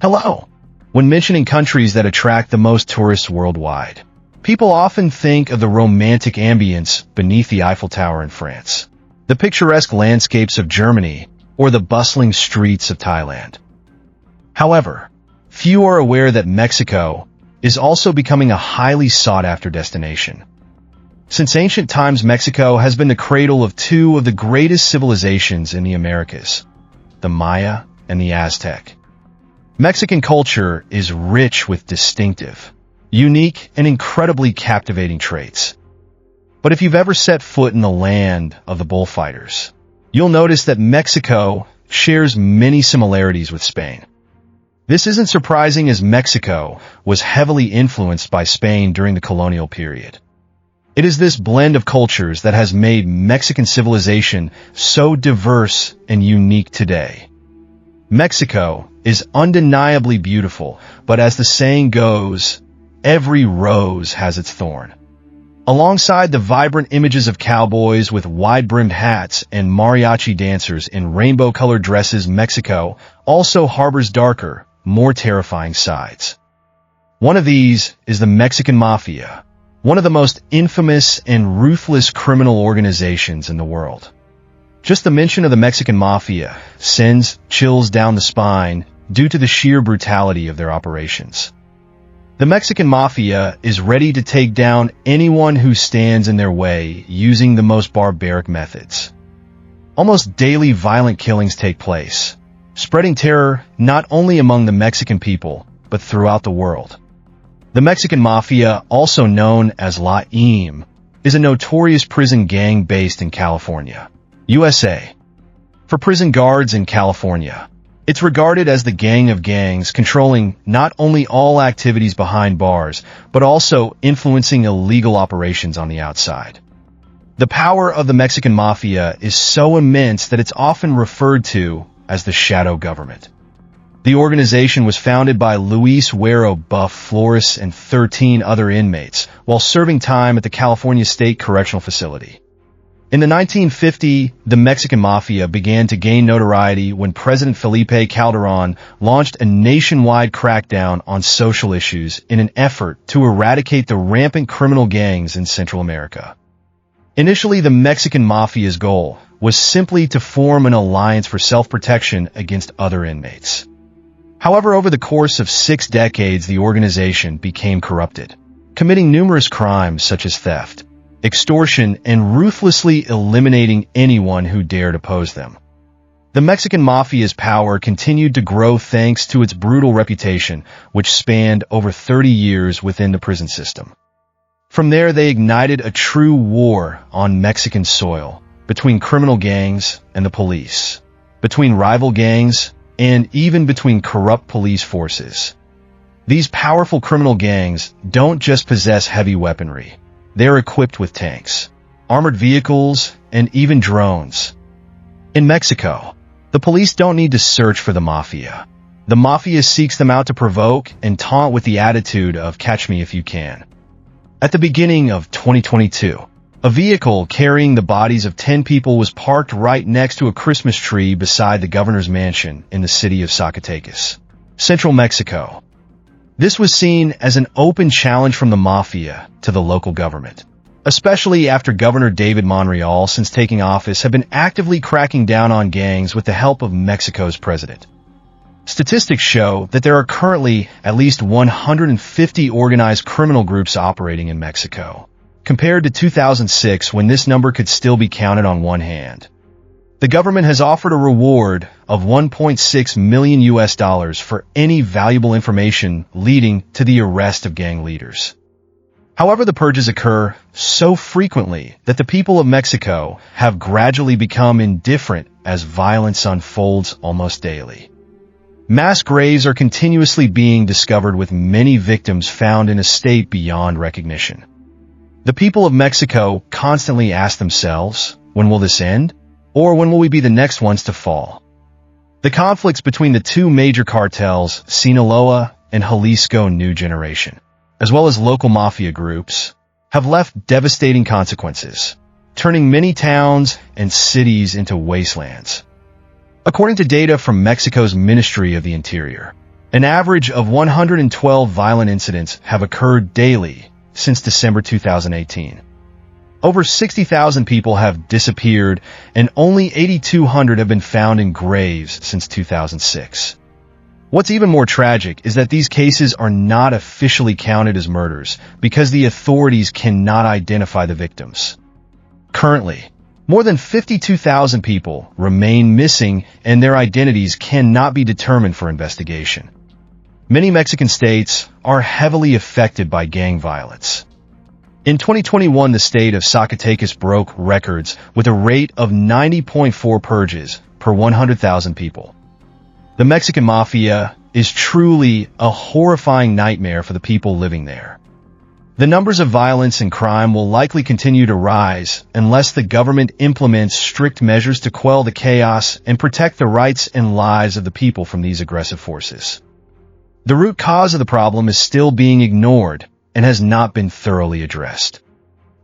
Hello! When mentioning countries that attract the most tourists worldwide, people often think of the romantic ambience beneath the Eiffel Tower in France, the picturesque landscapes of Germany, or the bustling streets of Thailand. However, few are aware that Mexico is also becoming a highly sought-after destination. Since ancient times, Mexico has been the cradle of two of the greatest civilizations in the Americas, the Maya and the Aztec. Mexican culture is rich with distinctive, unique, and incredibly captivating traits. But if you've ever set foot in the land of the bullfighters, you'll notice that Mexico shares many similarities with Spain. This isn't surprising, as Mexico was heavily influenced by Spain during the colonial period. It is this blend of cultures that has made Mexican civilization so diverse and unique today. Mexico is undeniably beautiful, but as the saying goes, every rose has its thorn. Alongside the vibrant images of cowboys with wide-brimmed hats and mariachi dancers in rainbow-colored dresses, Mexico also harbors darker, more terrifying sides. One of these is the Mexican Mafia, one of the most infamous and ruthless criminal organizations in the world. Just the mention of the Mexican Mafia sends chills down the spine due to the sheer brutality of their operations. The Mexican Mafia is ready to take down anyone who stands in their way using the most barbaric methods. Almost daily violent killings take place, spreading terror not only among the Mexican people, but throughout the world. The Mexican Mafia, also known as La IM, is a notorious prison gang based in California, USA. For prison guards in California, it's regarded as the gang of gangs, controlling not only all activities behind bars, but also influencing illegal operations on the outside. The power of the Mexican Mafia is so immense that it's often referred to as the shadow government. The organization was founded by Luis Huero Buff Flores and 13 other inmates while serving time at the California State Correctional Facility. In the 1950s, the Mexican Mafia began to gain notoriety when President Felipe Calderon launched a nationwide crackdown on social issues in an effort to eradicate the rampant criminal gangs in Central America. Initially, the Mexican Mafia's goal was simply to form an alliance for self-protection against other inmates. However, over the course of 6 decades, the organization became corrupted, committing numerous crimes such as theft, extortion, and ruthlessly eliminating anyone who dared oppose them. The Mexican Mafia's power continued to grow thanks to its brutal reputation, which spanned over 30 years within the prison system. From there, they ignited a true war on Mexican soil, between criminal gangs and the police, between rival gangs, and even between corrupt police forces. These powerful criminal gangs don't just possess heavy weaponry. They're equipped with tanks, armored vehicles, and even drones. In Mexico, the police don't need to search for the mafia. The mafia seeks them out to provoke and taunt with the attitude of "catch me if you can." At the beginning of 2022, a vehicle carrying the bodies of 10 people was parked right next to a Christmas tree beside the governor's mansion in the city of Zacatecas, central Mexico. This was seen as an open challenge from the mafia to the local government, especially after Governor David Monreal, since taking office, had been actively cracking down on gangs with the help of Mexico's president. Statistics show that there are currently at least 150 organized criminal groups operating in Mexico, compared to 2006, when this number could still be counted on one hand. The government has offered a reward of $1.6 million for any valuable information leading to the arrest of gang leaders. However, the purges occur so frequently that the people of Mexico have gradually become indifferent as violence unfolds almost daily. Mass graves are continuously being discovered, with many victims found in a state beyond recognition. The people of Mexico constantly ask themselves, when will this end? Or when will we be the next ones to fall? The conflicts between the two major cartels, Sinaloa and Jalisco New Generation, as well as local mafia groups, have left devastating consequences, turning many towns and cities into wastelands. According to data from Mexico's Ministry of the Interior, An average of 112 violent incidents have occurred daily since December 2018. Over 60,000 people have disappeared, and only 8,200 have been found in graves since 2006. What's even more tragic is that these cases are not officially counted as murders because the authorities cannot identify the victims. Currently, more than 52,000 people remain missing, and their identities cannot be determined for investigation. Many Mexican states are heavily affected by gang violence. In 2021, the state of Zacatecas broke records with a rate of 90.4 purges per 100,000 people. The Mexican Mafia is truly a horrifying nightmare for the people living there. The numbers of violence and crime will likely continue to rise unless the government implements strict measures to quell the chaos and protect the rights and lives of the people from these aggressive forces. The root cause of the problem is still being ignored and has not been thoroughly addressed.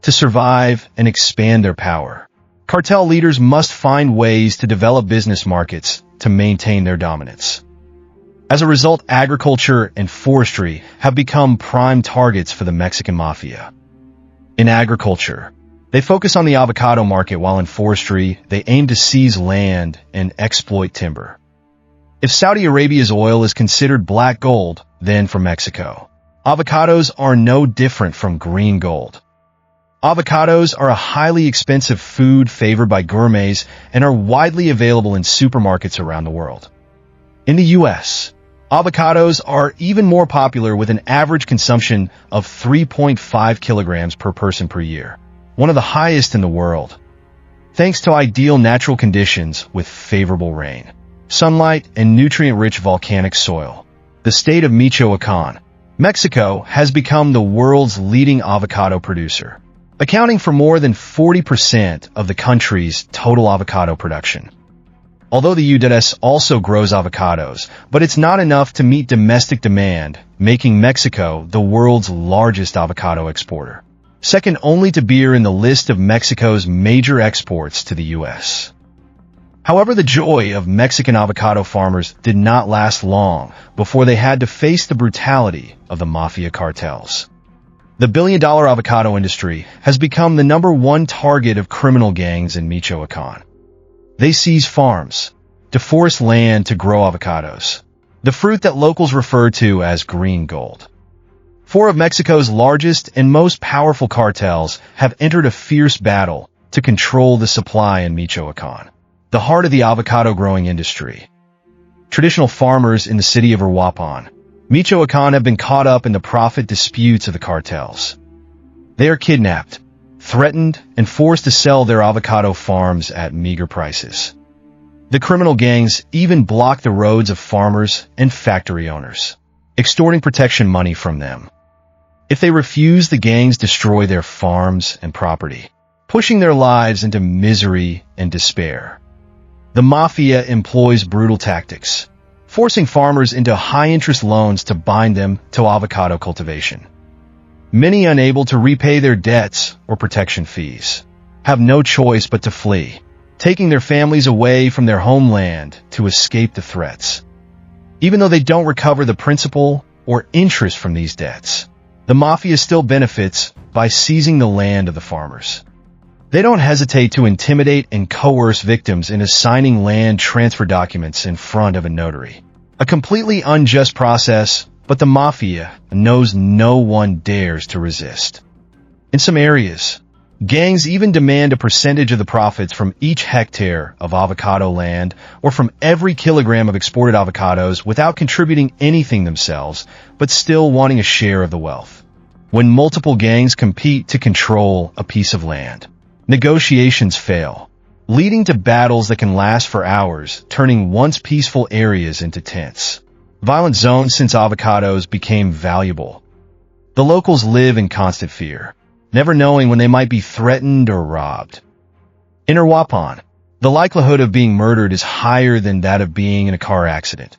To survive and expand their power, cartel leaders must find ways to develop business markets to maintain their dominance. As a result, agriculture and forestry have become prime targets for the Mexican Mafia. In agriculture, they focus on the avocado market, while in forestry, they aim to seize land and exploit timber. If Saudi Arabia's oil is considered black gold, then for Mexico, avocados are no different from green gold. Avocados are a highly expensive food favored by gourmets and are widely available in supermarkets around the world. In the U.S., avocados are even more popular, with an average consumption of 3.5 kilograms per person per year, one of the highest in the world. Thanks to ideal natural conditions with favorable rain, sunlight, and nutrient-rich volcanic soil, the state of Michoacán, Mexico, has become the world's leading avocado producer, accounting for more than 40% of the country's total avocado production. Although the U.S. also grows avocados, but it's not enough to meet domestic demand, making Mexico the world's largest avocado exporter, second only to beer in the list of Mexico's major exports to the U.S. However, the joy of Mexican avocado farmers did not last long before they had to face the brutality of the mafia cartels. The billion-dollar avocado industry has become the #1 target of criminal gangs in Michoacán. They seize farms, deforest land to grow avocados, the fruit that locals refer to as green gold. 4 of Mexico's largest and most powerful cartels have entered a fierce battle to control the supply in Michoacán, the heart of the avocado-growing industry. Traditional farmers in the city of Uruapan, Michoacán, have been caught up in the profit disputes of the cartels. They are kidnapped, threatened, and forced to sell their avocado farms at meager prices. The criminal gangs even block the roads of farmers and factory owners, extorting protection money from them. If they refuse, the gangs destroy their farms and property, pushing their lives into misery and despair. The mafia employs brutal tactics, forcing farmers into high-interest loans to bind them to avocado cultivation. Many, unable to repay their debts or protection fees, have no choice but to flee, taking their families away from their homeland to escape the threats. Even though they don't recover the principal or interest from these debts, the mafia still benefits by seizing the land of the farmers. They don't hesitate to intimidate and coerce victims into signing land transfer documents in front of a notary. A completely unjust process, but the mafia knows no one dares to resist. In some areas, gangs even demand a percentage of the profits from each hectare of avocado land or from every kilogram of exported avocados without contributing anything themselves, but still wanting a share of the wealth. When multiple gangs compete to control a piece of land, negotiations fail, leading to battles that can last for hours, turning once peaceful areas into tense, violent zones since avocados became valuable. The locals live in constant fear, never knowing when they might be threatened or robbed. In Uruapan, the likelihood of being murdered is higher than that of being in a car accident.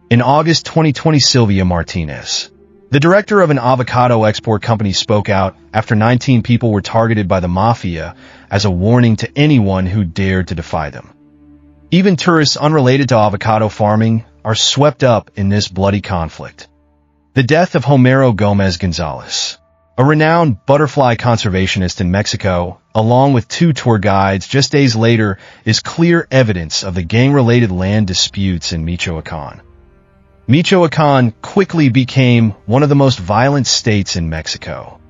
In August 2020, Sylvia Martinez, the director of an avocado export company, spoke out after 19 people were targeted by the mafia as a warning to anyone who dared to defy them. Even tourists unrelated to avocado farming are swept up in this bloody conflict. The death of Homero Gomez Gonzalez, a renowned butterfly conservationist in Mexico, along with 2 tour guides just days later, is clear evidence of the gang-related land disputes in Michoacán. Michoacán quickly became one of the most violent states in Mexico.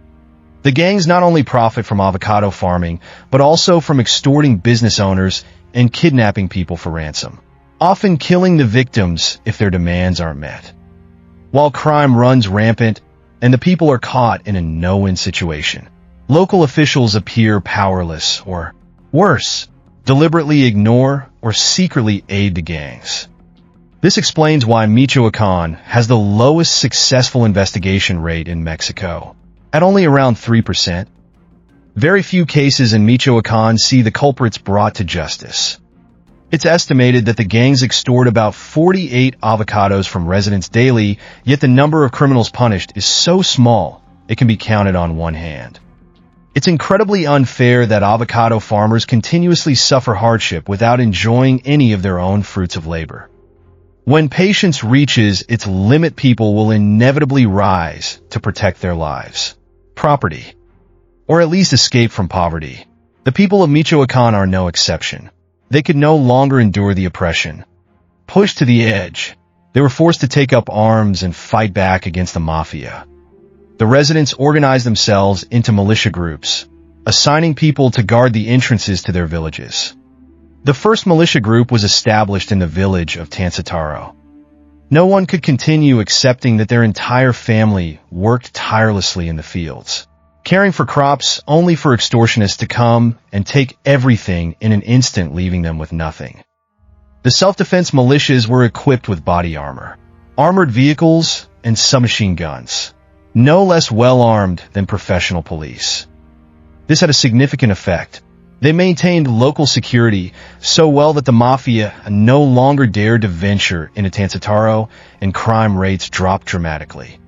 The gangs not only profit from avocado farming, but also from extorting business owners and kidnapping people for ransom, often killing the victims if their demands aren't met. While crime runs rampant and the people are caught in a no-win situation, local officials appear powerless or, worse, deliberately ignore or secretly aid the gangs. This explains why Michoacán has the lowest successful investigation rate in Mexico, at only around 3%. Very few cases in Michoacán see the culprits brought to justice. It's estimated that the gangs extort about 48 avocados from residents daily, yet the number of criminals punished is so small it can be counted on one hand. It's incredibly unfair that avocado farmers continuously suffer hardship without enjoying any of their own fruits of labor. When patience reaches its limit, people will inevitably rise to protect their lives, property, or at least escape from poverty. The people of Michoacán are no exception. They could no longer endure the oppression. Pushed to the edge, they were forced to take up arms and fight back against the mafia. The residents organized themselves into militia groups, assigning people to guard the entrances to their villages. The first militia group was established in the village of Tansataro. No one could continue accepting that their entire family worked tirelessly in the fields, caring for crops only for extortionists to come and take everything in an instant, leaving them with nothing. The self-defense militias were equipped with body armor, armored vehicles, and submachine guns, no less well-armed than professional police. This had a significant effect. They maintained local security so well that the mafia no longer dared to venture into Tansataro, and crime rates dropped dramatically.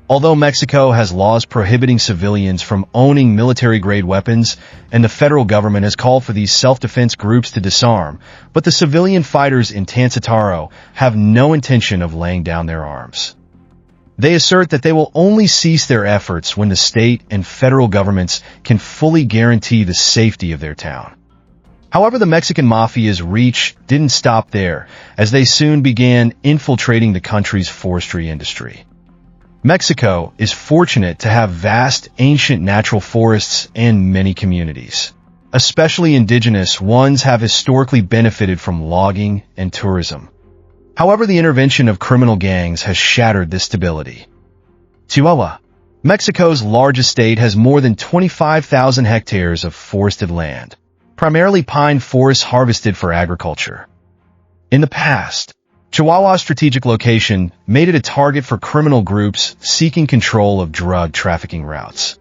Although Mexico has laws prohibiting civilians from owning military-grade weapons, and the federal government has called for these self-defense groups to disarm, but the civilian fighters in Tansataro have no intention of laying down their arms. They assert that they will only cease their efforts when the state and federal governments can fully guarantee the safety of their town. However, the Mexican Mafia's reach didn't stop there, as they soon began infiltrating the country's forestry industry. Mexico is fortunate to have vast, ancient natural forests and many communities. Especially indigenous ones have historically benefited from logging and tourism. However, the intervention of criminal gangs has shattered this stability. Chihuahua, Mexico's largest state, has more than 25,000 hectares of forested land, primarily pine forests harvested for agriculture. In the past, Chihuahua's strategic location made it a target for criminal groups seeking control of drug trafficking routes.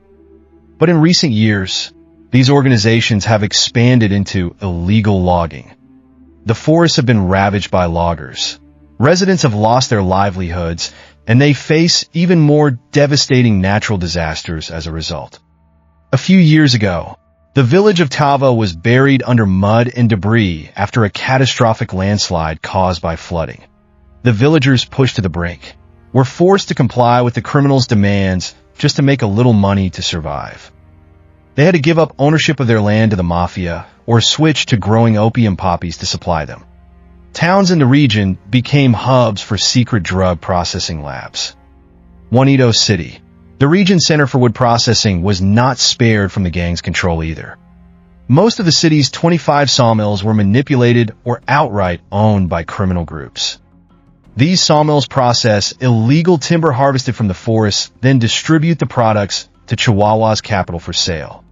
But in recent years, these organizations have expanded into illegal logging. The forests have been ravaged by loggers. Residents have lost their livelihoods, and they face even more devastating natural disasters as a result. A few years ago, the village of Tava was buried under mud and debris after a catastrophic landslide caused by flooding. The villagers, pushed to the brink, were forced to comply with the criminals' demands just to make a little money to survive. They had to give up ownership of their land to the mafia or switch to growing opium poppies to supply them. Towns in the region became hubs for secret drug processing labs. Juanito City, the region center for wood processing, was not spared from the gang's control either. Most of the city's 25 sawmills were manipulated or outright owned by criminal groups. These sawmills process illegal timber harvested from the forests, then distribute the products to Chihuahua's capital for sale.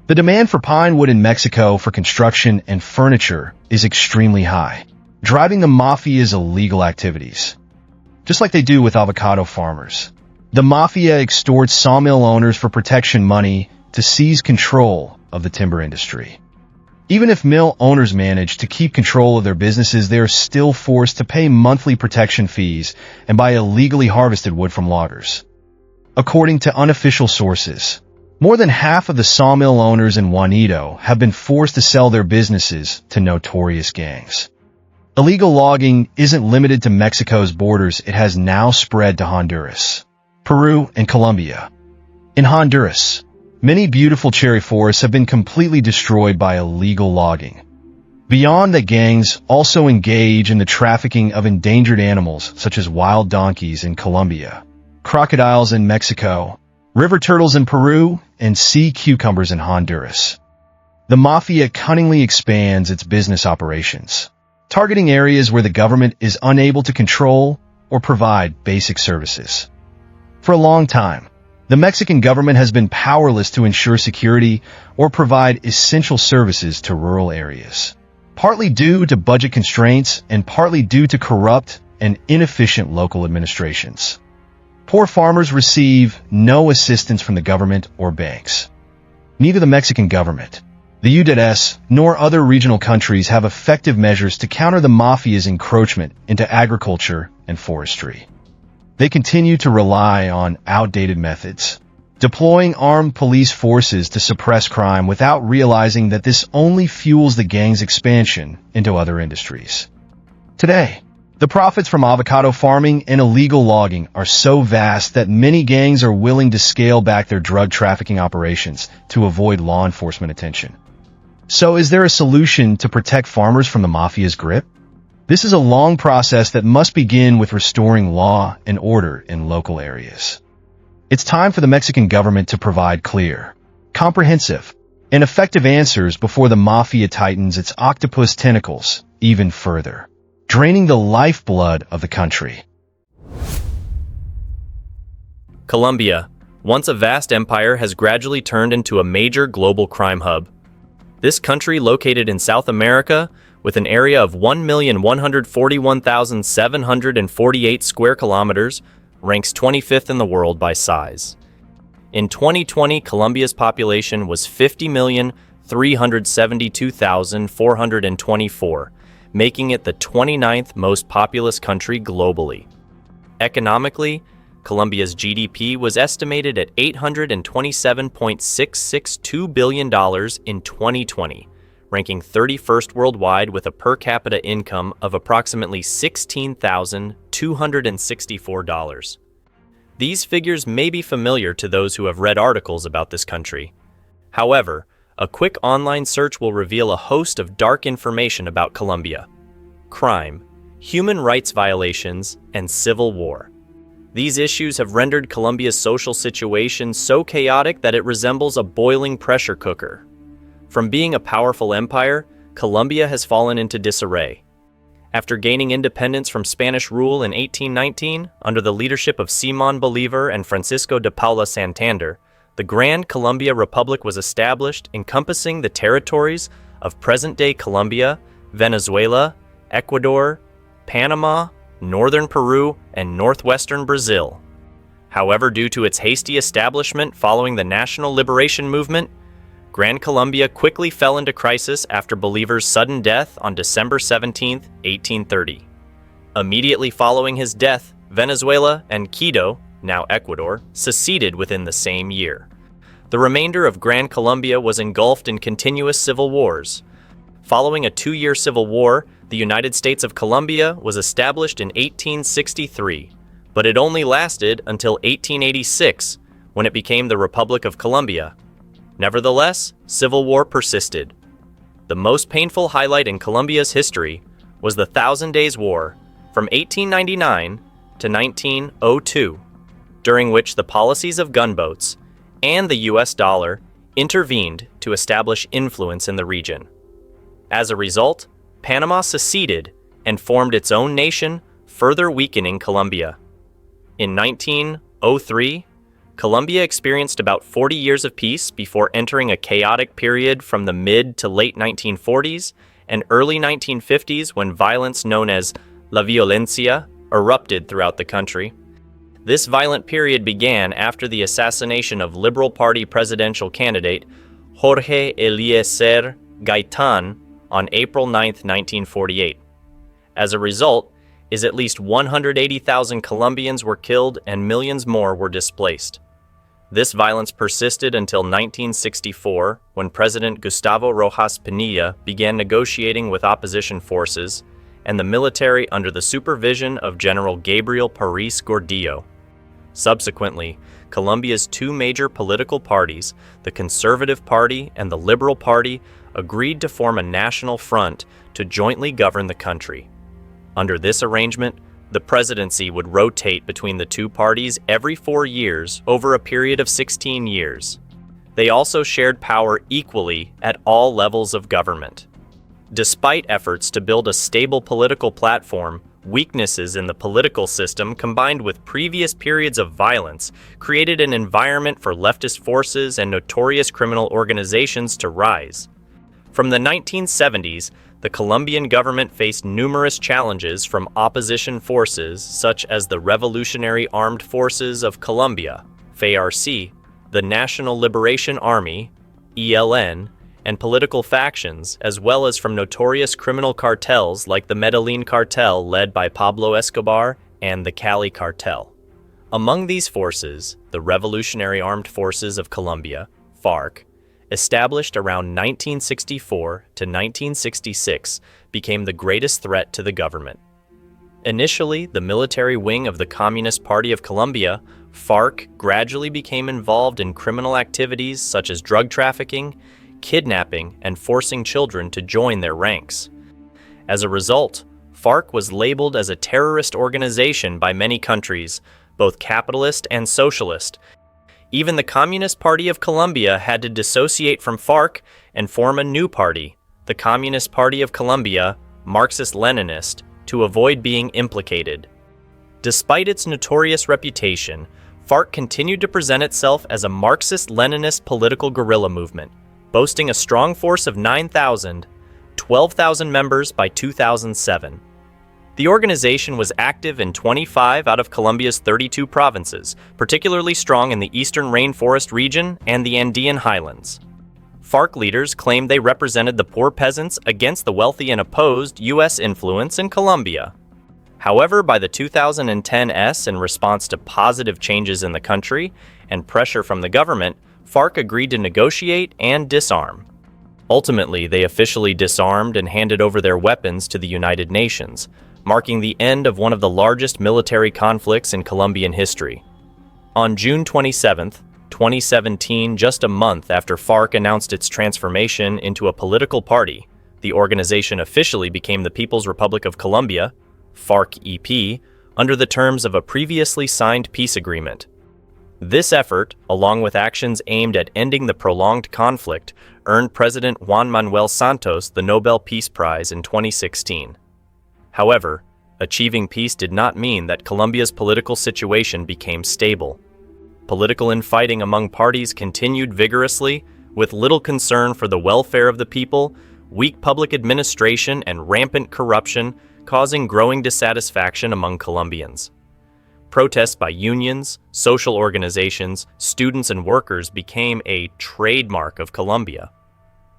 The demand for pine wood in Mexico for construction and furniture is extremely high, driving the mafia's illegal activities. Just like they do with avocado farmers, the mafia extorts sawmill owners for protection money to seize control of the timber industry. Even if mill owners manage to keep control of their businesses, they are still forced to pay monthly protection fees and buy illegally harvested wood from loggers. According to unofficial sources, more than half of the sawmill owners in Juanito have been forced to sell their businesses to notorious gangs. Illegal logging isn't limited to Mexico's borders, it has now spread to Honduras, Peru, and Colombia. In Honduras, many beautiful cherry forests have been completely destroyed by illegal logging. Beyond that, gangs also engage in the trafficking of endangered animals such as wild donkeys in Colombia, crocodiles in Mexico, river turtles in Peru, and sea cucumbers in Honduras. The mafia cunningly expands its business operations, targeting areas where the government is unable to control or provide basic services. For a long time, the Mexican government has been powerless to ensure security or provide essential services to rural areas, partly due to budget constraints and partly due to corrupt and inefficient local administrations. Poor farmers receive no assistance from the government or banks. Neither the Mexican government, the U.S., nor other regional countries have effective measures to counter the mafia's encroachment into agriculture and forestry. They continue to rely on outdated methods, deploying armed police forces to suppress crime without realizing that this only fuels the gang's expansion into other industries. Today, the profits from avocado farming and illegal logging are so vast that many gangs are willing to scale back their drug trafficking operations to avoid law enforcement attention. So is there a solution to protect farmers from the mafia's grip? This is a long process that must begin with restoring law and order in local areas. It's time for the Mexican government to provide clear, comprehensive, and effective answers before the mafia tightens its octopus tentacles even further, draining the lifeblood of the country. Colombia, once a vast empire, has gradually turned into a major global crime hub. This country, located in South America, with an area of 1,141,748 square kilometers, ranks 25th in the world by size. In 2020, Colombia's population was 50,372,424, making it the 29th most populous country globally. Economically, Colombia's GDP was estimated at $827.662 billion in 2020, ranking 31st worldwide with a per capita income of approximately $16,264. These figures may be familiar to those who have read articles about this country. However, a quick online search will reveal a host of dark information about Colombia: crime, human rights violations, and civil war. These issues have rendered Colombia's social situation so chaotic that it resembles a boiling pressure cooker. From being a powerful empire, Colombia has fallen into disarray. After gaining independence from Spanish rule in 1819, under the leadership of Simón Bolívar and Francisco de Paula Santander, the Grand Colombia Republic was established, encompassing the territories of present-day Colombia, Venezuela, Ecuador, Panama, northern Peru, and northwestern Brazil. However, due to its hasty establishment following the National Liberation Movement, Gran Colombia quickly fell into crisis after Bolívar's sudden death on December 17, 1830. Immediately following his death, Venezuela and Quito, now Ecuador, seceded within the same year. The remainder of Gran Colombia was engulfed in continuous civil wars. Following a 2-year civil war, the United States of Colombia was established in 1863, but it only lasted until 1886, when it became the Republic of Colombia. Nevertheless, civil war persisted. The most painful highlight in Colombia's history was the Thousand Days' War from 1899 to 1902, during which the policies of gunboats and the US dollar intervened to establish influence in the region. As a result, Panama seceded and formed its own nation, further weakening Colombia. In 1903, Colombia experienced about 40 years of peace before entering a chaotic period from the mid to late 1940s and early 1950s, when violence known as La Violencia erupted throughout the country. This violent period began after the assassination of Liberal Party presidential candidate Jorge Eliezer Gaitán on April 9, 1948. As a result, at least 180,000 Colombians were killed and millions more were displaced. This violence persisted until 1964, when President Gustavo Rojas Pinilla began negotiating with opposition forces, and the military under the supervision of General Gabriel Paris Gordillo. Subsequently, Colombia's two major political parties, the Conservative Party and the Liberal Party, agreed to form a national front to jointly govern the country. Under this arrangement, the presidency would rotate between the two parties every 4 years over a period of 16 years. They also shared power equally at all levels of government. Despite efforts to build a stable political platform, weaknesses in the political system combined with previous periods of violence created an environment for leftist forces and notorious criminal organizations to rise. From the 1970s, the Colombian government faced numerous challenges from opposition forces such as the Revolutionary Armed Forces of Colombia, FARC, the National Liberation Army, ELN, and political factions, as well as from notorious criminal cartels like the Medellin cartel led by Pablo Escobar and the Cali cartel. Among these forces, the Revolutionary Armed Forces of Colombia, FARC, established around 1964 to 1966, became the greatest threat to the government. Initially, the military wing of the Communist Party of Colombia, FARC, gradually became involved in criminal activities such as drug trafficking, kidnapping, and forcing children to join their ranks. As a result, FARC was labeled as a terrorist organization by many countries, both capitalist and socialist. Even the Communist Party of Colombia had to dissociate from FARC and form a new party, the Communist Party of Colombia, Marxist-Leninist, to avoid being implicated. Despite its notorious reputation, FARC continued to present itself as a Marxist-Leninist political guerrilla movement, boasting a strong force of 12,000 members by 2007. The organization was active in 25 out of Colombia's 32 provinces, particularly strong in the eastern rainforest region and the Andean highlands. FARC leaders claimed they represented the poor peasants against the wealthy and opposed U.S. influence in Colombia. However, by the 2010s, in response to positive changes in the country and pressure from the government, FARC agreed to negotiate and disarm. Ultimately, they officially disarmed and handed over their weapons to the United Nations, marking the end of one of the largest military conflicts in Colombian history. On June 27, 2017, just a month after FARC announced its transformation into a political party, the organization officially became the People's Republic of Colombia, FARC-EP, under the terms of a previously signed peace agreement. This effort, along with actions aimed at ending the prolonged conflict, earned President Juan Manuel Santos the Nobel Peace Prize in 2016. However, achieving peace did not mean that Colombia's political situation became stable. Political infighting among parties continued vigorously, with little concern for the welfare of the people, weak public administration, and rampant corruption, causing growing dissatisfaction among Colombians. Protests by unions, social organizations, students, and workers became a trademark of Colombia.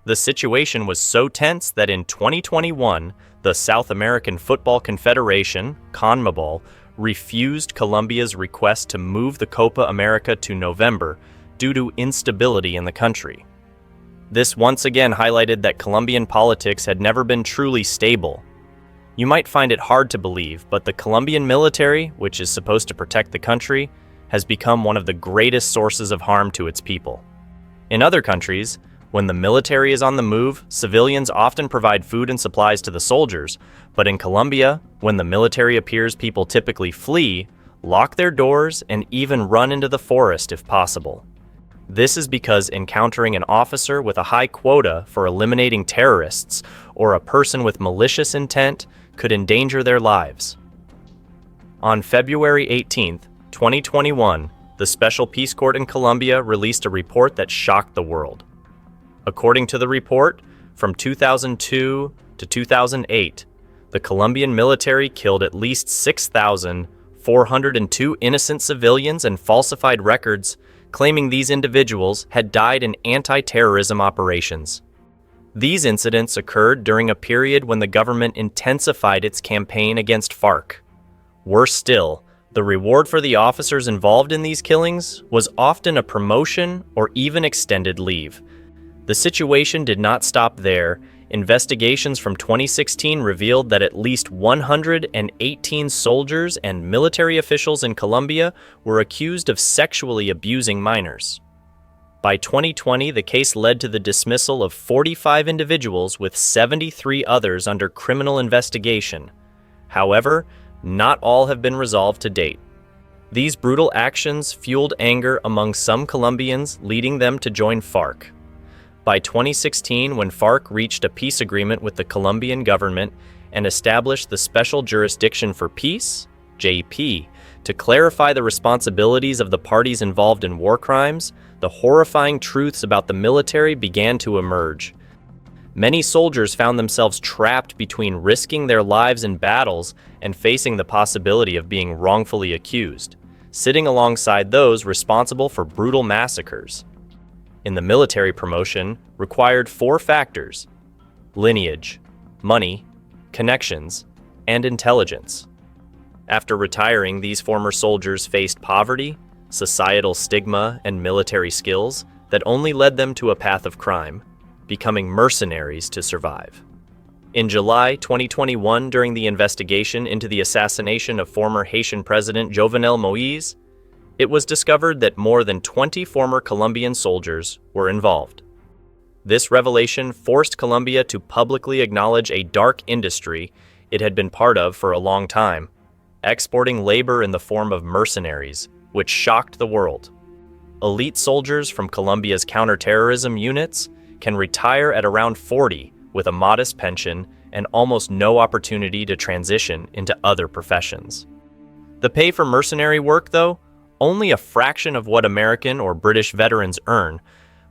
The situation was so tense that in 2021, the South American Football Confederation, CONMEBOL, refused Colombia's request to move the Copa America to November due to instability in the country. This once again highlighted that Colombian politics had never been truly stable. You might find it hard to believe, but the Colombian military, which is supposed to protect the country, has become one of the greatest sources of harm to its people. In other countries, when the military is on the move, civilians often provide food and supplies to the soldiers, but in Colombia, when the military appears, people typically flee, lock their doors, and even run into the forest if possible. This is because encountering an officer with a high quota for eliminating terrorists or a person with malicious intent could endanger their lives. On February 18, 2021, the Special Peace Court in Colombia released a report that shocked the world. According to the report, from 2002 to 2008, the Colombian military killed at least 6,402 innocent civilians and falsified records, claiming these individuals had died in anti-terrorism operations. These incidents occurred during a period when the government intensified its campaign against FARC. Worse still, the reward for the officers involved in these killings was often a promotion or even extended leave. The situation did not stop there. Investigations from 2016 revealed that at least 118 soldiers and military officials in Colombia were accused of sexually abusing minors. By 2020, the case led to the dismissal of 45 individuals with 73 others under criminal investigation. However, not all have been resolved to date. These brutal actions fueled anger among some Colombians, leading them to join FARC. By 2016, when FARC reached a peace agreement with the Colombian government and established the Special Jurisdiction for Peace, JP, to clarify the responsibilities of the parties involved in war crimes, the horrifying truths about the military began to emerge. Many soldiers found themselves trapped between risking their lives in battles and facing the possibility of being wrongfully accused, sitting alongside those responsible for brutal massacres. In the military, promotion required 4 factors: lineage, money, connections, and intelligence. After retiring, these former soldiers faced poverty, societal stigma, and military skills that only led them to a path of crime, becoming mercenaries to survive. In July 2021, during the investigation into the assassination of former Haitian President Jovenel Moïse, it was discovered that more than 20 former Colombian soldiers were involved. This revelation forced Colombia to publicly acknowledge a dark industry it had been part of for a long time, exporting labor in the form of mercenaries, which shocked the world. Elite soldiers from Colombia's counterterrorism units can retire at around 40 with a modest pension and almost no opportunity to transition into other professions. The pay for mercenary work, though, only a fraction of what American or British veterans earn,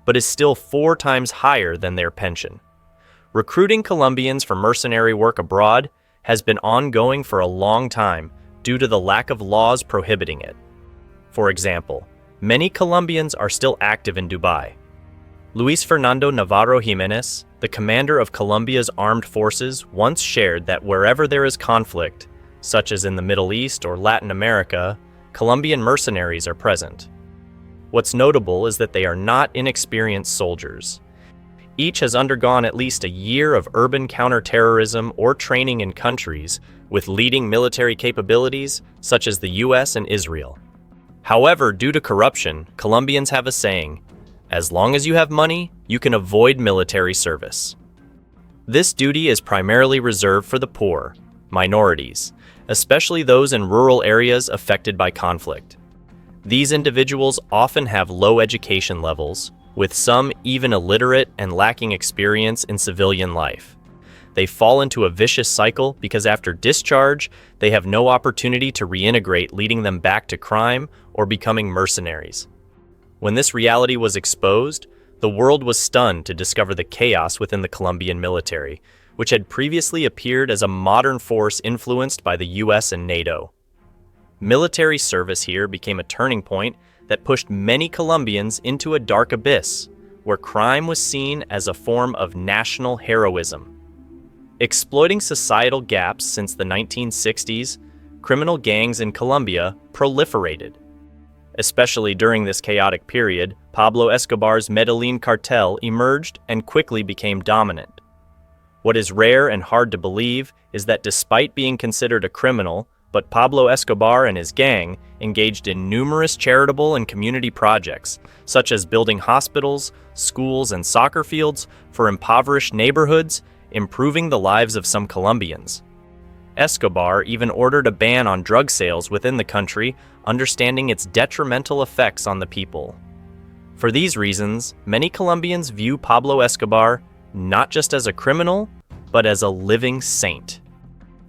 but is still 4 times higher than their pension. Recruiting Colombians for mercenary work abroad has been ongoing for a long time due to the lack of laws prohibiting it. For example, many Colombians are still active in Dubai. Luis Fernando Navarro Jimenez, the commander of Colombia's armed forces, once shared that wherever there is conflict, such as in the Middle East or Latin America, Colombian mercenaries are present. What's notable is that they are not inexperienced soldiers. Each has undergone at least a year of urban counterterrorism or training in countries with leading military capabilities, such as the US and Israel. However, due to corruption, Colombians have a saying: as long as you have money, you can avoid military service. This duty is primarily reserved for the poor, minorities, especially those in rural areas affected by conflict. These individuals often have low education levels, with some even illiterate and lacking experience in civilian life. They fall into a vicious cycle because after discharge, they have no opportunity to reintegrate, leading them back to crime or becoming mercenaries. When this reality was exposed, the world was stunned to discover the chaos within the Colombian military, which had previously appeared as a modern force influenced by the US and NATO. Military service here became a turning point that pushed many Colombians into a dark abyss, where crime was seen as a form of national heroism. Exploiting societal gaps since the 1960s, criminal gangs in Colombia proliferated. Especially during this chaotic period, Pablo Escobar's Medellin cartel emerged and quickly became dominant. What is rare and hard to believe is that despite being considered a criminal, but Pablo Escobar and his gang engaged in numerous charitable and community projects, such as building hospitals, schools, and soccer fields for impoverished neighborhoods, improving the lives of some Colombians. Escobar even ordered a ban on drug sales within the country, understanding its detrimental effects on the people. For these reasons, many Colombians view Pablo Escobar not just as a criminal, but as a living saint.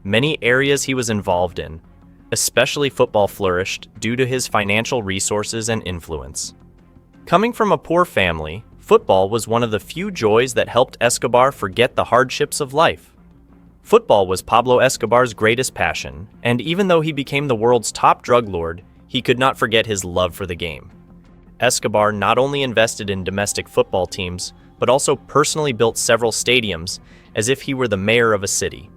Many areas he was involved in, especially football, flourished due to his financial resources and influence. Coming from a poor family, football was one of the few joys that helped Escobar forget the hardships of life. Football was Pablo Escobar's greatest passion, and even though he became the world's top drug lord, he could not forget his love for the game. Escobar not only invested in domestic football teams, but also personally built several stadiums as if he were the mayor of a city.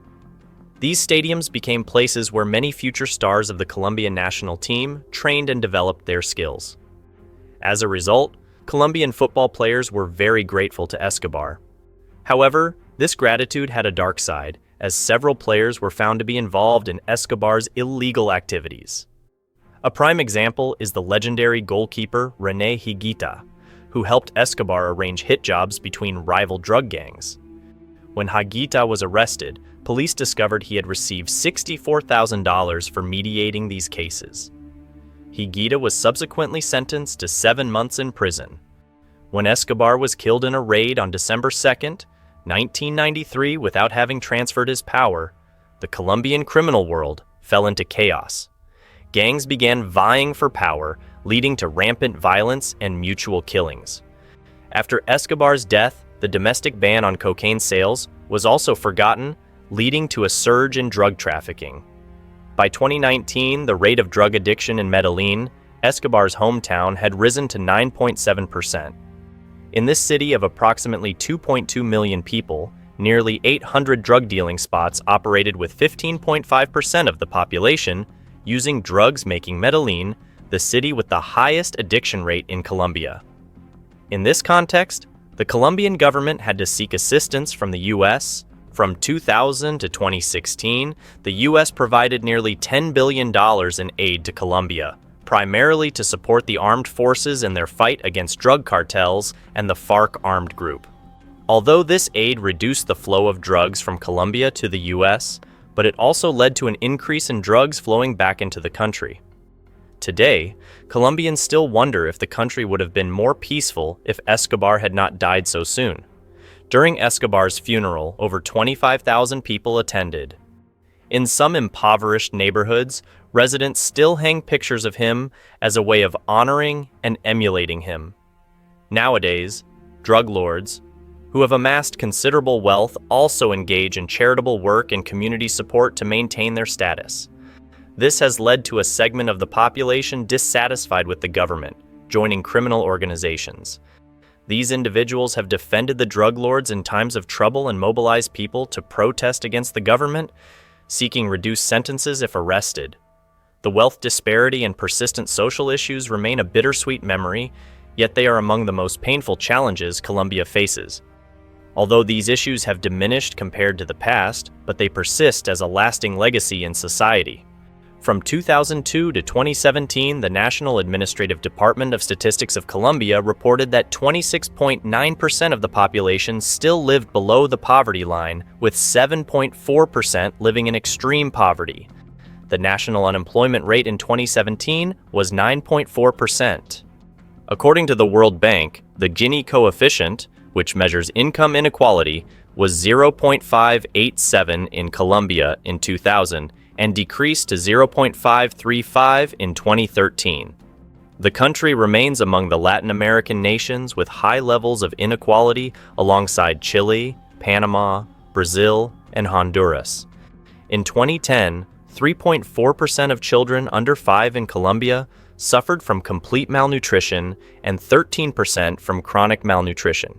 These stadiums became places where many future stars of the Colombian national team trained and developed their skills. As a result, Colombian football players were very grateful to Escobar. However, This gratitude had a dark side, as several players were found to be involved in Escobar's illegal activities. A prime example is the legendary goalkeeper René Higuita, who helped Escobar arrange hit jobs between rival drug gangs. When Higuita was arrested, police discovered he had received $64,000 for mediating these cases. Higuita was subsequently sentenced to 7 months in prison. When Escobar was killed in a raid on December 2nd, 1993, without having transferred his power, the Colombian criminal world fell into chaos. Gangs began vying for power, leading to rampant violence and mutual killings. After Escobar's death, the domestic ban on cocaine sales was also forgotten, leading to a surge in drug trafficking. By 2019, the rate of drug addiction in Medellin, Escobar's hometown, had risen to 9.7%. In this city of approximately 2.2 million people, nearly 800 drug dealing spots operated with 15.5% of the population using drugs, making Medellin the city with the highest addiction rate in Colombia. In this context, the Colombian government had to seek assistance from the U.S. From 2000 to 2016, the U.S. provided nearly $10 billion in aid to Colombia, primarily to support the armed forces in their fight against drug cartels and the FARC armed group. Although this aid reduced the flow of drugs from Colombia to the U.S., but it also led to an increase in drugs flowing back into the country. Today, Colombians still wonder if the country would have been more peaceful if Escobar had not died so soon. During Escobar's funeral, over 25,000 people attended. In some impoverished neighborhoods, residents still hang pictures of him as a way of honoring and emulating him. Nowadays, drug lords, who have amassed considerable wealth, also engage in charitable work and community support to maintain their status. This has led to a segment of the population dissatisfied with the government, joining criminal organizations. These individuals have defended the drug lords in times of trouble and mobilized people to protest against the government, seeking reduced sentences if arrested. The wealth disparity and persistent social issues remain a bittersweet memory, yet they are among the most painful challenges Colombia faces. Although these issues have diminished compared to the past, but they persist as a lasting legacy in society. From 2002 to 2017, the National Administrative Department of Statistics of Colombia reported that 26.9% of the population still lived below the poverty line, with 7.4% living in extreme poverty. The national unemployment rate in 2017 was 9.4%. According to the World Bank, the Gini coefficient, which measures income inequality, was 0.587 in Colombia in 2000 and decreased to 0.535 in 2013. The country remains among the Latin American nations with high levels of inequality alongside Chile, Panama, Brazil, and Honduras. In 2010, 3.4% of children under 5 in Colombia suffered from complete malnutrition and 13% from chronic malnutrition.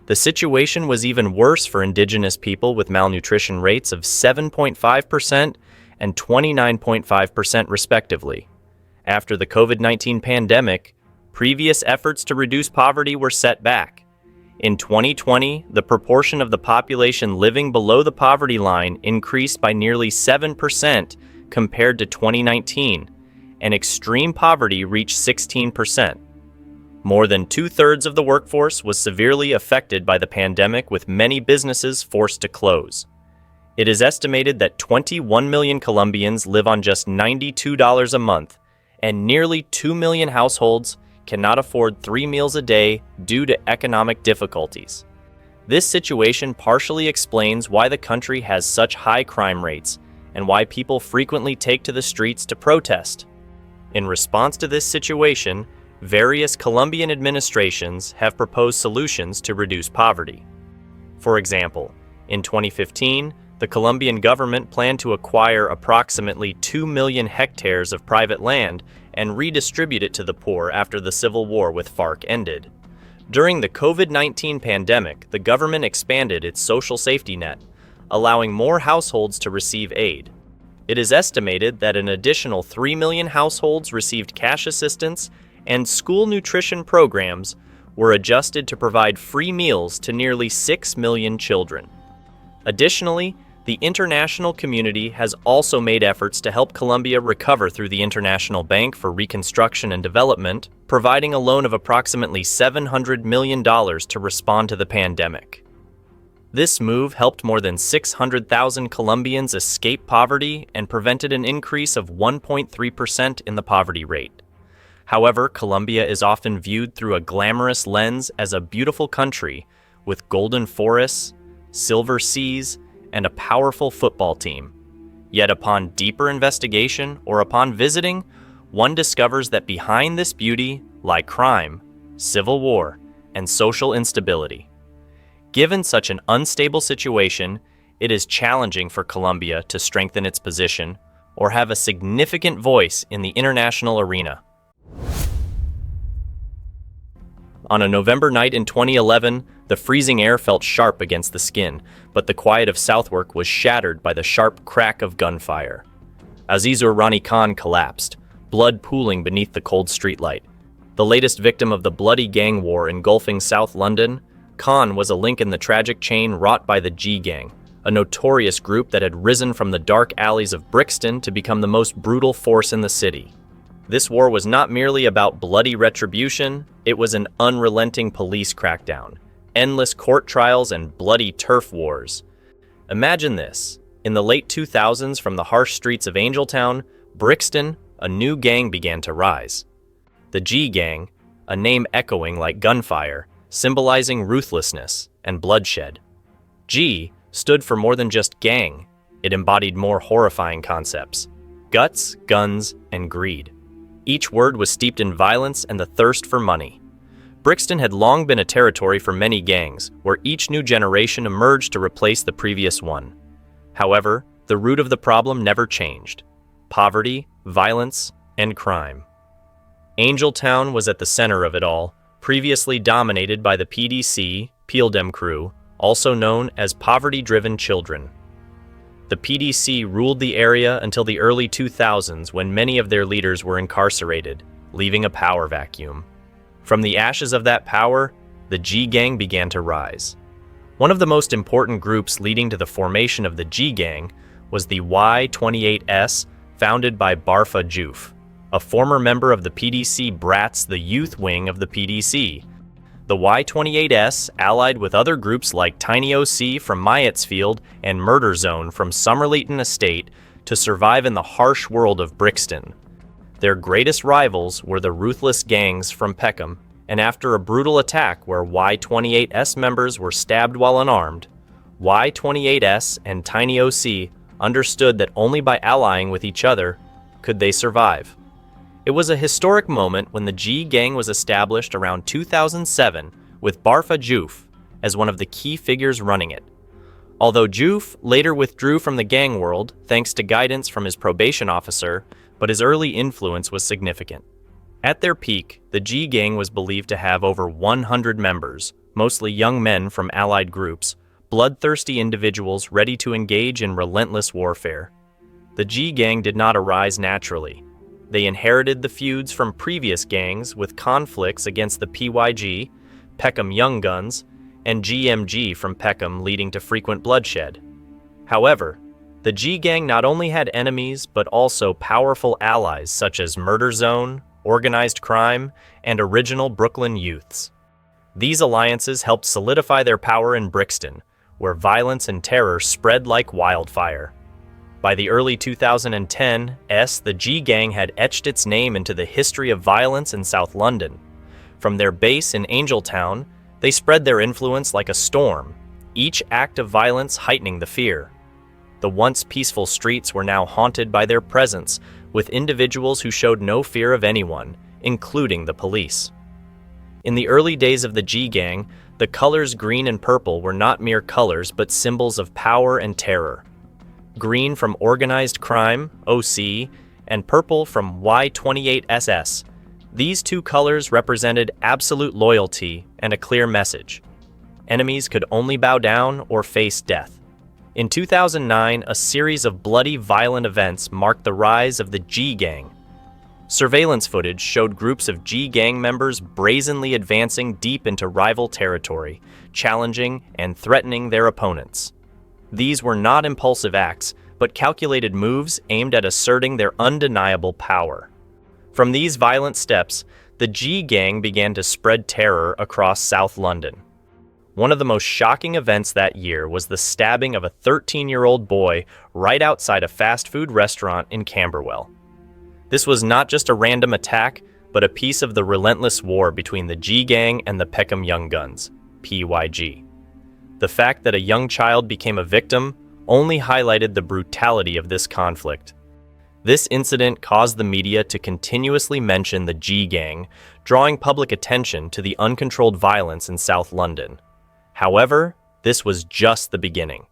The situation was even worse for indigenous people, with malnutrition rates of 7.5% and 29.5% respectively. After the COVID-19 pandemic, previous efforts to reduce poverty were set back. In 2020, the proportion of the population living below the poverty line increased by nearly 7% compared to 2019, and extreme poverty reached 16%. More than 2/3 of the workforce was severely affected by the pandemic, with many businesses forced to close. It is estimated that 21 million Colombians live on just $92 a month, and nearly 2 million households cannot afford 3 meals a day due to economic difficulties. This situation partially explains why the country has such high crime rates and why people frequently take to the streets to protest. In response to this situation, various Colombian administrations have proposed solutions to reduce poverty. For example, in 2015, the Colombian government planned to acquire approximately 2 million hectares of private land and redistribute it to the poor after the civil war with FARC ended. During the COVID-19 pandemic, the government expanded its social safety net, allowing more households to receive aid. It is estimated that an additional 3 million households received cash assistance, and school nutrition programs were adjusted to provide free meals to nearly 6 million children. Additionally, the international community has also made efforts to help Colombia recover through the International Bank for Reconstruction and Development, providing a loan of approximately $700 million to respond to the pandemic. This move helped more than 600,000 Colombians escape poverty and prevented an increase of 1.3% in the poverty rate. However, Colombia is often viewed through a glamorous lens as a beautiful country with golden forests, silver seas, and a powerful football team. Yet upon deeper investigation or upon visiting, one discovers that behind this beauty lie crime, civil war, and social instability. Given such an unstable situation, it is challenging for Colombia to strengthen its position or have a significant voice in the international arena. On a November night in 2011, the freezing air felt sharp against the skin, but the quiet of Southwark was shattered by the sharp crack of gunfire. Azizur Rani Khan collapsed, blood pooling beneath the cold streetlight. The latest victim of the bloody gang war engulfing South London, Khan was a link in the tragic chain wrought by the G Gang, a notorious group that had risen from the dark alleys of Brixton to become the most brutal force in the city. This war was not merely about bloody retribution, it was an unrelenting police crackdown, endless court trials, and bloody turf wars. Imagine this. In the late 2000s, from the harsh streets of Angeltown, Brixton, a new gang began to rise. The G Gang, a name echoing like gunfire, symbolizing ruthlessness and bloodshed. G stood for more than just gang. It embodied more horrifying concepts: guts, guns, and greed. Each word was steeped in violence and the thirst for money. Brixton had long been a territory for many gangs, where each new generation emerged to replace the previous one. However, the root of the problem never changed: poverty, violence, and crime. Angeltown was at the center of it all, previously dominated by the PDC, Pieldem crew, also known as poverty-driven children. The PDC ruled the area until the early 2000s, when many of their leaders were incarcerated, leaving a power vacuum. From the ashes of that power, the G Gang began to rise. One of the most important groups leading to the formation of the G Gang was the Y28S, founded by Barfa Juf, a former member of the PDC Brats, the youth wing of the PDC. The Y28S allied with other groups like Tiny OC from Myatsfield and Murder Zone from Somerleyton Estate to survive in the harsh world of Brixton. Their greatest rivals were the ruthless gangs from Peckham, and after a brutal attack where Y28S members were stabbed while unarmed, Y28S and Tiny OC understood that only by allying with each other could they survive. It was a historic moment when the G Gang was established around 2007 with Barfa Juf as one of the key figures running it. Although Juf later withdrew from the gang world thanks to guidance from his probation officer, but his early influence was significant. At their peak, the G Gang was believed to have over 100 members, mostly young men from allied groups, bloodthirsty individuals ready to engage in relentless warfare. The G Gang did not arise naturally. They inherited the feuds from previous gangs with conflicts against the PYG, Peckham Young Guns, and GMG from Peckham, leading to frequent bloodshed. However, the G Gang not only had enemies but also powerful allies such as Murder Zone, Organized Crime, and Original Brooklyn Youths. These alliances helped solidify their power in Brixton, where violence and terror spread like wildfire. By the early 2010s, the G Gang had etched its name into the history of violence in South London. From their base in Angeltown, they spread their influence like a storm, each act of violence heightening the fear. The once peaceful streets were now haunted by their presence, with individuals who showed no fear of anyone, including the police. In the early days of the G Gang, the colors green and purple were not mere colors but symbols of power and terror. Green from Organized Crime, OC, and purple from Y28SS. These two colors represented absolute loyalty and a clear message. Enemies could only bow down or face death. In 2009, a series of bloody, violent events marked the rise of the G Gang. Surveillance footage showed groups of G Gang members brazenly advancing deep into rival territory, challenging and threatening their opponents. These were not impulsive acts, but calculated moves aimed at asserting their undeniable power. From these violent steps, the G Gang began to spread terror across South London. One of the most shocking events that year was the stabbing of a 13-year-old boy right outside a fast food restaurant in Camberwell. This was not just a random attack, but a piece of the relentless war between the G Gang and the Peckham Young Guns, PYG. The fact that a young child became a victim only highlighted the brutality of this conflict. This incident caused the media to continuously mention the G Gang, drawing public attention to the uncontrolled violence in South London. However, this was just the beginning.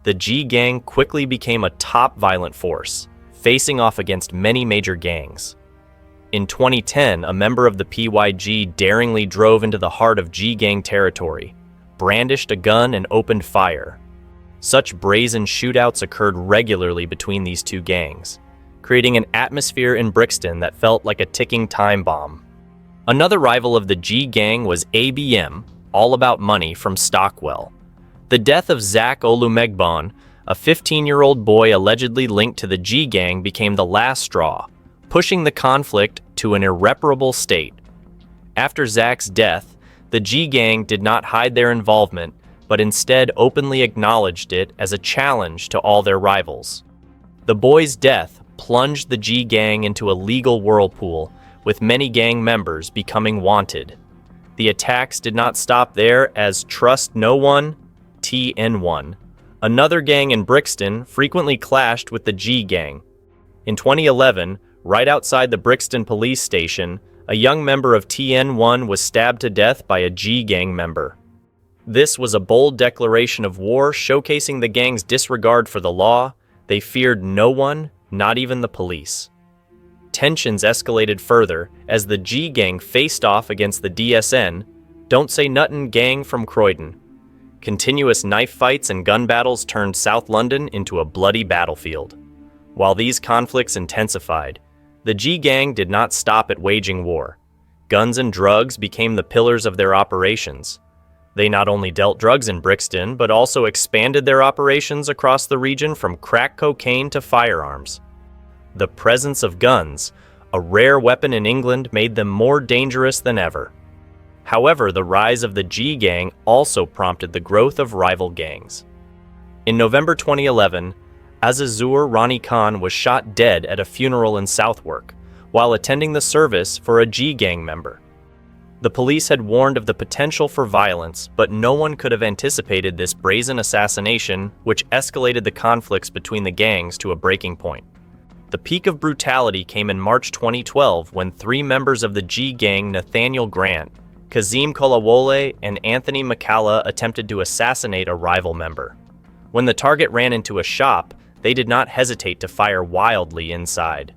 The G Gang quickly became a top violent force, facing off against many major gangs. In 2010, a member of the PYG daringly drove into the heart of G Gang territory, brandished a gun and opened fire. Such brazen shootouts occurred regularly between these two gangs, creating an atmosphere in Brixton that felt like a ticking time bomb. Another rival of the G Gang was ABM, All About Money from Stockwell. The death of Zach Olumegbon, a 15-year-old boy allegedly linked to the G Gang, became the last straw, pushing the conflict to an irreparable state. After Zach's death, the G Gang did not hide their involvement, but instead openly acknowledged it as a challenge to all their rivals. The boy's death plunged the G Gang into a legal whirlpool, with many gang members becoming wanted. The attacks did not stop there, as Trust No One, TN1, another gang in Brixton, frequently clashed with the G Gang. In 2011, right outside the Brixton police station, a young member of TN1 was stabbed to death by a G Gang member. This was a bold declaration of war, showcasing the gang's disregard for the law. They feared no one, not even the police. Tensions escalated further as the G Gang faced off against the DSN, Don't Say Nuttin' gang from Croydon. Continuous knife fights and gun battles turned South London into a bloody battlefield. While these conflicts intensified, the G Gang did not stop at waging war. Guns and drugs became the pillars of their operations. They not only dealt drugs in Brixton, but also expanded their operations across the region from crack cocaine to firearms. The presence of guns, a rare weapon in England, made them more dangerous than ever. However, the rise of the G Gang also prompted the growth of rival gangs. In November 2011, Azazur Rani Khan was shot dead at a funeral in Southwark while attending the service for a G Gang member. The police had warned of the potential for violence, but no one could have anticipated this brazen assassination, which escalated the conflicts between the gangs to a breaking point. The peak of brutality came in March 2012 when three members of the G Gang, Nathaniel Grant, Kazim Kolawole, and Anthony McCalla, attempted to assassinate a rival member. When the target ran into a shop, they did not hesitate to fire wildly inside.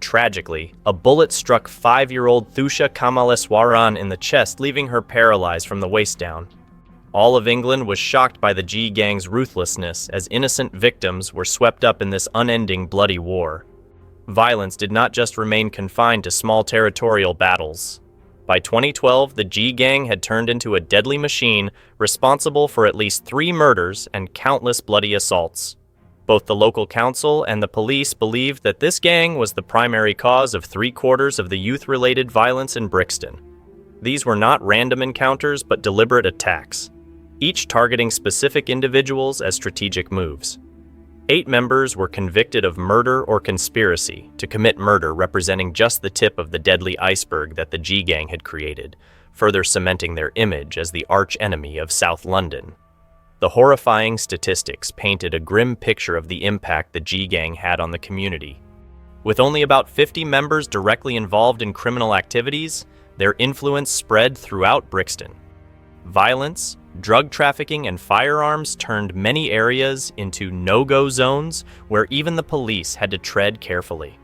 Tragically, a bullet struck 5-year-old Thusha Kamaleswaran in the chest, leaving her paralyzed from the waist down. All of England was shocked by the G Gang's ruthlessness, as innocent victims were swept up in this unending bloody war. Violence did not just remain confined to small territorial battles. By 2012, the G Gang had turned into a deadly machine responsible for at least 3 murders and countless bloody assaults. Both the local council and the police believed that this gang was the primary cause of 3/4 of the youth-related violence in Brixton. These were not random encounters but deliberate attacks, each targeting specific individuals as strategic moves. 8 members were convicted of murder or conspiracy to commit murder, representing just the tip of the deadly iceberg that the G Gang had created, further cementing their image as the arch-enemy of South London. The horrifying statistics painted a grim picture of the impact the G Gang had on the community. With only about 50 members directly involved in criminal activities, their influence spread throughout Brixton. Violence, drug trafficking, and firearms turned many areas into no-go zones where even the police had to tread carefully.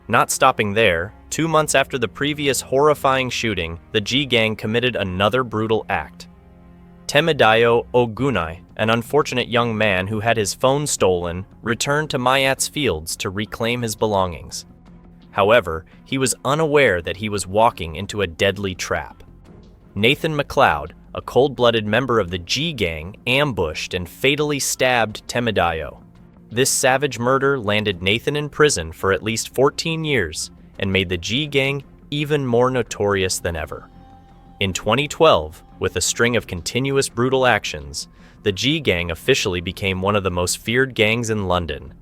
Not stopping there, 2 months after the previous horrifying shooting, the G Gang committed another brutal act. Temidayo Ogunai, an unfortunate young man who had his phone stolen, returned to Mayat's Fields to reclaim his belongings. However, he was unaware that he was walking into a deadly trap. Nathan MacLeod, a cold-blooded member of the G Gang ambushed and fatally stabbed Temidayo. This savage murder landed Nathan in prison for at least 14 years and made the G Gang even more notorious than ever. In 2012, with a string of continuous brutal actions, the G Gang officially became one of the most feared gangs in London.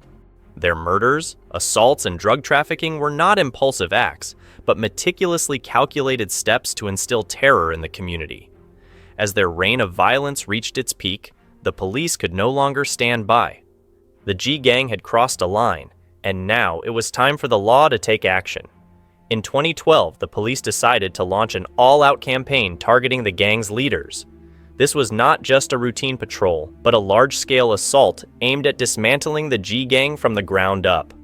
Their murders, assaults, and drug trafficking were not impulsive acts, but meticulously calculated steps to instill terror in the community. As their reign of violence reached its peak, the police could no longer stand by. The G Gang had crossed a line, and now it was time for the law to take action. In 2012, the police decided to launch an all-out campaign targeting the gang's leaders. This was not just a routine patrol, but a large-scale assault aimed at dismantling the G Gang from the ground up.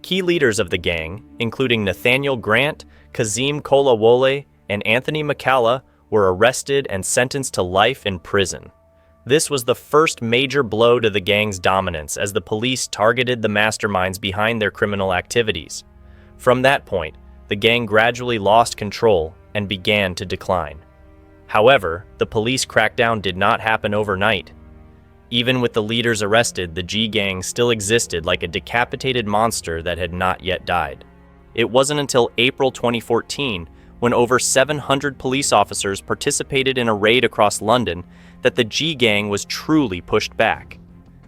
Key leaders of the gang, including Nathaniel Grant, Kazim Kolawole, and Anthony McCalla, were arrested and sentenced to life in prison. This was the first major blow to the gang's dominance as the police targeted the masterminds behind their criminal activities. From that point, the gang gradually lost control and began to decline. However, the police crackdown did not happen overnight. Even with the leaders arrested, the G Gang still existed like a decapitated monster that had not yet died. It wasn't until April 2014, when over 700 police officers participated in a raid across London, that the G Gang was truly pushed back.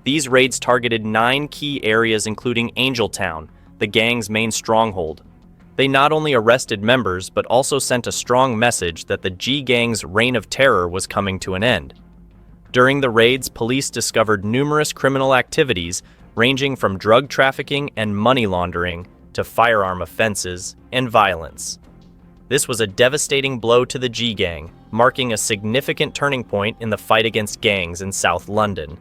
These raids targeted 9 key areas including Angeltown, the gang's main stronghold. They not only arrested members, but also sent a strong message that the G Gang's reign of terror was coming to an end. During the raids, police discovered numerous criminal activities ranging from drug trafficking and money laundering to firearm offenses and violence. This was a devastating blow to the G Gang, marking a significant turning point in the fight against gangs in South London.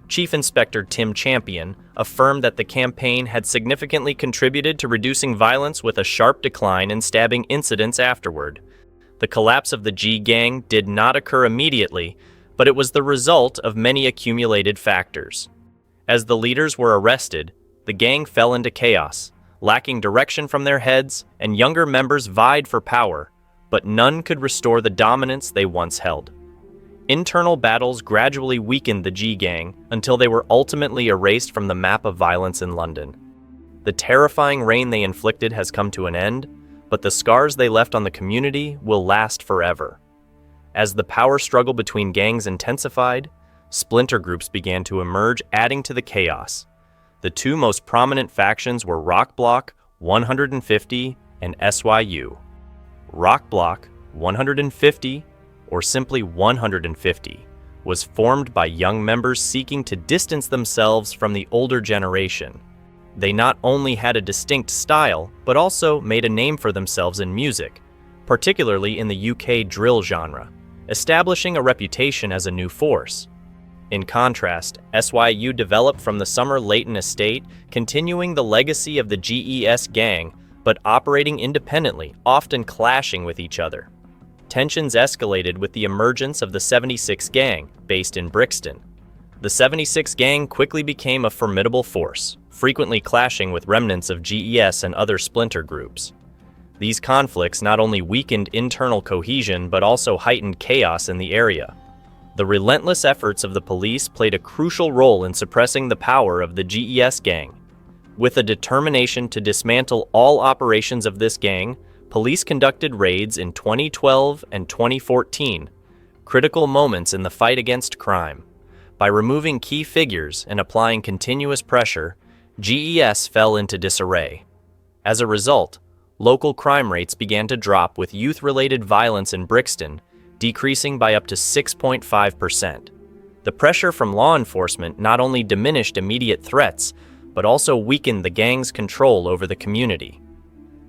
Chief Inspector Tim Champion affirmed that the campaign had significantly contributed to reducing violence with a sharp decline in stabbing incidents afterward. The collapse of the G Gang did not occur immediately, but it was the result of many accumulated factors. As the leaders were arrested, the gang fell into chaos, lacking direction from their heads, and younger members vied for power, but none could restore the dominance they once held. Internal battles gradually weakened the G Gang until they were ultimately erased from the map of violence in London. The terrifying reign they inflicted has come to an end, but the scars they left on the community will last forever. As the power struggle between gangs intensified, splinter groups began to emerge, adding to the chaos. The 2 most prominent factions were Rock Block 150 and SYU. Rock Block 150, or simply 150, was formed by young members seeking to distance themselves from the older generation. They not only had a distinct style, but also made a name for themselves in music, particularly in the UK drill genre, establishing a reputation as a new force. In contrast, SYU developed from the Summer Leighton estate, continuing the legacy of the GES gang, but operating independently, often clashing with each other. Tensions escalated with the emergence of the 76 Gang, based in Brixton. The 76 Gang quickly became a formidable force, frequently clashing with remnants of GES and other splinter groups. These conflicts not only weakened internal cohesion but also heightened chaos in the area. The relentless efforts of the police played a crucial role in suppressing the power of the GES gang. With a determination to dismantle all operations of this gang, police conducted raids in 2012 and 2014, critical moments in the fight against crime. By removing key figures and applying continuous pressure, GES fell into disarray. As a result, local crime rates began to drop, with youth-related violence in Brixton decreasing by up to 6.5%. The pressure from law enforcement not only diminished immediate threats, but also weakened the gang's control over the community.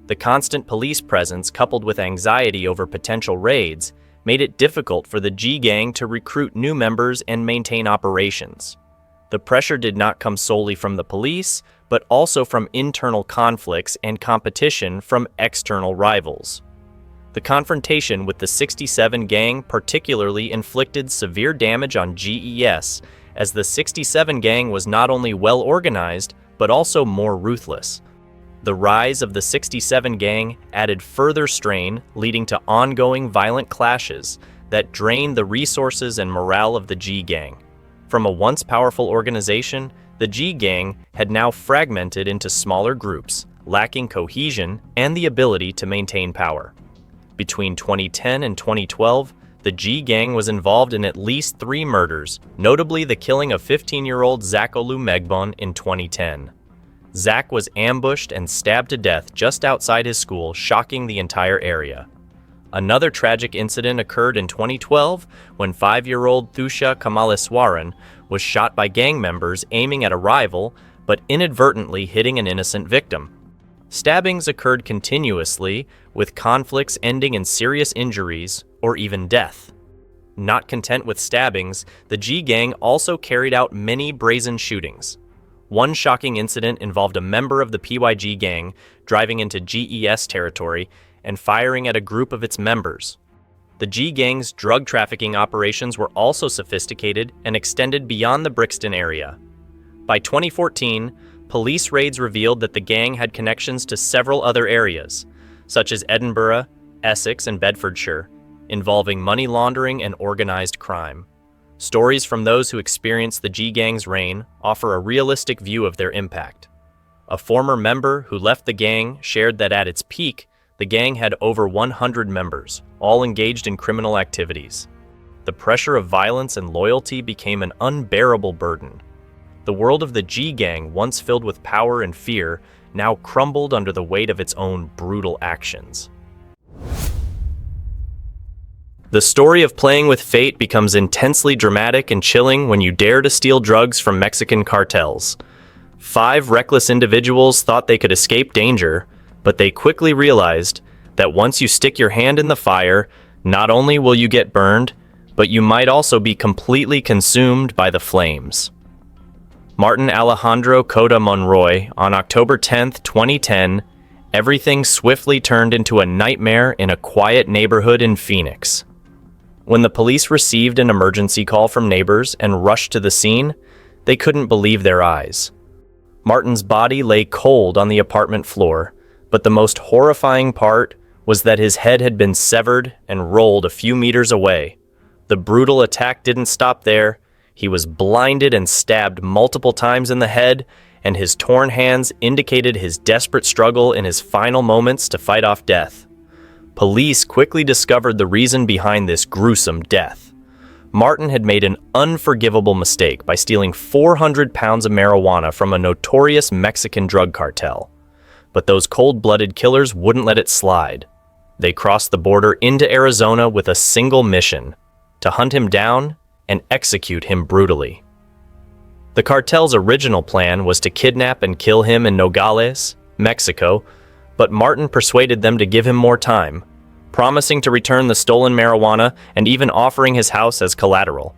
The constant police presence, coupled with anxiety over potential raids, made it difficult for the G Gang to recruit new members and maintain operations. The pressure did not come solely from the police, but also from internal conflicts and competition from external rivals. The confrontation with the 67 Gang particularly inflicted severe damage on GES, as the 67 Gang was not only well organized, but also more ruthless. The rise of the 67 Gang added further strain, leading to ongoing violent clashes that drained the resources and morale of the G-Gang. From a once powerful organization, the G-Gang had now fragmented into smaller groups, lacking cohesion and the ability to maintain power. Between 2010 and 2012, the G-Gang was involved in at least 3 murders, notably the killing of 15-year-old Zakolu Megbon in 2010. Zach was ambushed and stabbed to death just outside his school, shocking the entire area. Another tragic incident occurred in 2012 when 5-year-old Thusha Kamaleswaran was shot by gang members aiming at a rival, but inadvertently hitting an innocent victim. Stabbings occurred continuously, with conflicts ending in serious injuries or even death. Not content with stabbings, the G-Gang also carried out many brazen shootings. One shocking incident involved a member of the PYG gang driving into GES territory and firing at a group of its members. The G-Gang's drug trafficking operations were also sophisticated and extended beyond the Brixton area. By 2014, police raids revealed that the gang had connections to several other areas, such as Edinburgh, Essex, and Bedfordshire, involving money laundering and organized crime. Stories from those who experienced the G-Gang's reign offer a realistic view of their impact. A former member who left the gang shared that at its peak, the gang had over 100 members, all engaged in criminal activities. The pressure of violence and loyalty became an unbearable burden. The world of the G-Gang, once filled with power and fear, now crumbled under the weight of its own brutal actions. The story of playing with fate becomes intensely dramatic and chilling when you dare to steal drugs from Mexican cartels. 5 reckless individuals thought they could escape danger, but they quickly realized that once you stick your hand in the fire, not only will you get burned, but you might also be completely consumed by the flames. Martin Alejandro Cota Monroy, on October 10, 2010, everything swiftly turned into a nightmare in a quiet neighborhood in Phoenix. When the police received an emergency call from neighbors and rushed to the scene, they couldn't believe their eyes. Martin's body lay cold on the apartment floor, but the most horrifying part was that his head had been severed and rolled a few meters away. The brutal attack didn't stop there. He was blinded and stabbed multiple times in the head, and his torn hands indicated his desperate struggle in his final moments to fight off death. Police quickly discovered the reason behind this gruesome death. Martin had made an unforgivable mistake by stealing 400 pounds of marijuana from a notorious Mexican drug cartel. But those cold-blooded killers wouldn't let it slide. They crossed the border into Arizona with a single mission: to hunt him down and execute him brutally. The cartel's original plan was to kidnap and kill him in Nogales, Mexico, but Martin persuaded them to give him more time, promising to return the stolen marijuana and even offering his house as collateral.